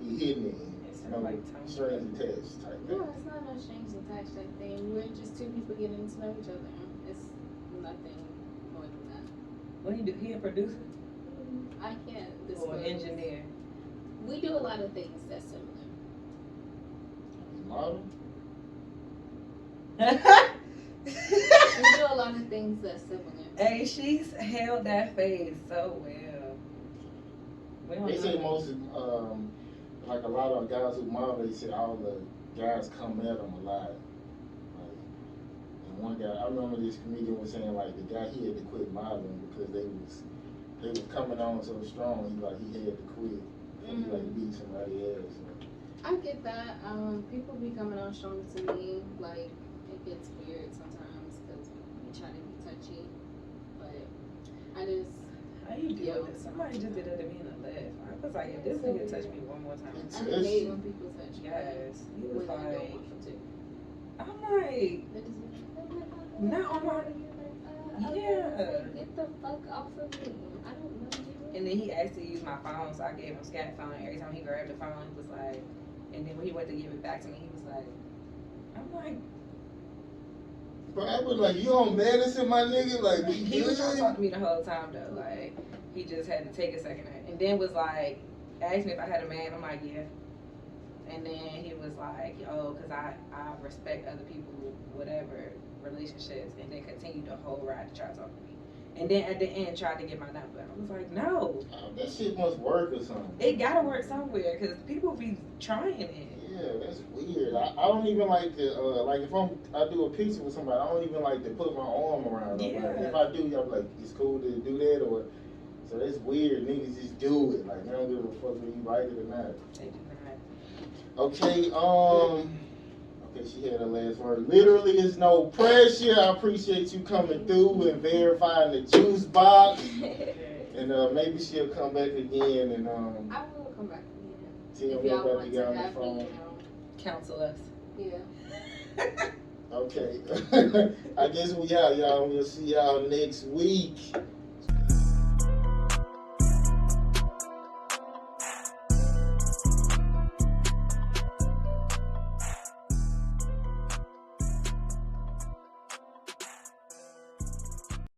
Speaker 3: He hitting it.
Speaker 1: It's
Speaker 3: No
Speaker 1: like Tom.
Speaker 3: strings attached type
Speaker 2: No,
Speaker 3: thing.
Speaker 2: it's not no strings attached type thing. We're just two people getting to know each other. It's nothing more than that.
Speaker 1: What do you do? He a producer
Speaker 2: I can't
Speaker 1: or
Speaker 2: disclose.
Speaker 1: an engineer?
Speaker 2: We do a lot of things that's similar.
Speaker 3: Model?
Speaker 2: We do a lot of things that's similar.
Speaker 1: Hey, she's held that face so well. We don't
Speaker 3: They say
Speaker 1: know.
Speaker 3: most, like a lot of guys who model, they say all the guys come at them a lot. Like, and one guy, I remember this comedian was saying like the guy he had to quit modeling because they was coming on so strong. He had to quit. He like beat somebody else.
Speaker 2: I get that. People be coming on strong to me. Like, it gets weird sometimes because we try to be touchy. But I just.
Speaker 1: How you deal with it? Somebody just did it to me in the lift. I was like, if this nigga touch me one more time.
Speaker 2: I hate when people touch me.
Speaker 1: Yes. He was
Speaker 2: When I don't
Speaker 1: like,
Speaker 2: want them to.
Speaker 1: I'm like,
Speaker 2: They just be like, oh my God,
Speaker 1: not on my.
Speaker 2: I was
Speaker 1: Yeah.
Speaker 2: like, get the fuck off of me. I don't know you.
Speaker 1: And then he asked to use my phone, so I gave him scat phone. Every time he grabbed the phone, he was like, and then when he went to give it back to me, he was like, I'm like,
Speaker 3: But I was like, you on medicine, my nigga? Like, you
Speaker 1: he was trying to
Speaker 3: good?
Speaker 1: talk to me the whole time though. Like, he just had to take a second. And then was like, asked me if I had a man. I'm like, yeah. And then he was like, oh, because I respect other people, whatever, relationships. And then continued the whole ride to try to talk to me. And then at the end, tried to get my number. I was like, no.
Speaker 3: That shit must work or something.
Speaker 1: It gotta work somewhere, because people be trying it.
Speaker 3: Yeah, that's weird. I don't even like to, like if I do a picture with somebody, I don't even like to put my arm around them.
Speaker 1: Yeah.
Speaker 3: Like, if I do, I'm like, it's cool to do that, or, so that's weird. Niggas just do it. Like, they don't give a fuck if you like it or not.
Speaker 1: They do not.
Speaker 3: Okay, okay, she had her last word. Literally is no pressure. I appreciate you coming through and verifying the juice box. And maybe she'll come back again and
Speaker 2: I will come back again.
Speaker 3: tell
Speaker 2: If
Speaker 3: me
Speaker 2: y'all
Speaker 3: about
Speaker 2: want
Speaker 3: to
Speaker 2: to
Speaker 3: get on the
Speaker 2: have me,
Speaker 3: phone.
Speaker 1: Counsel us.
Speaker 2: Yeah.
Speaker 3: Okay. I guess we out, y'all. We'll see y'all next week.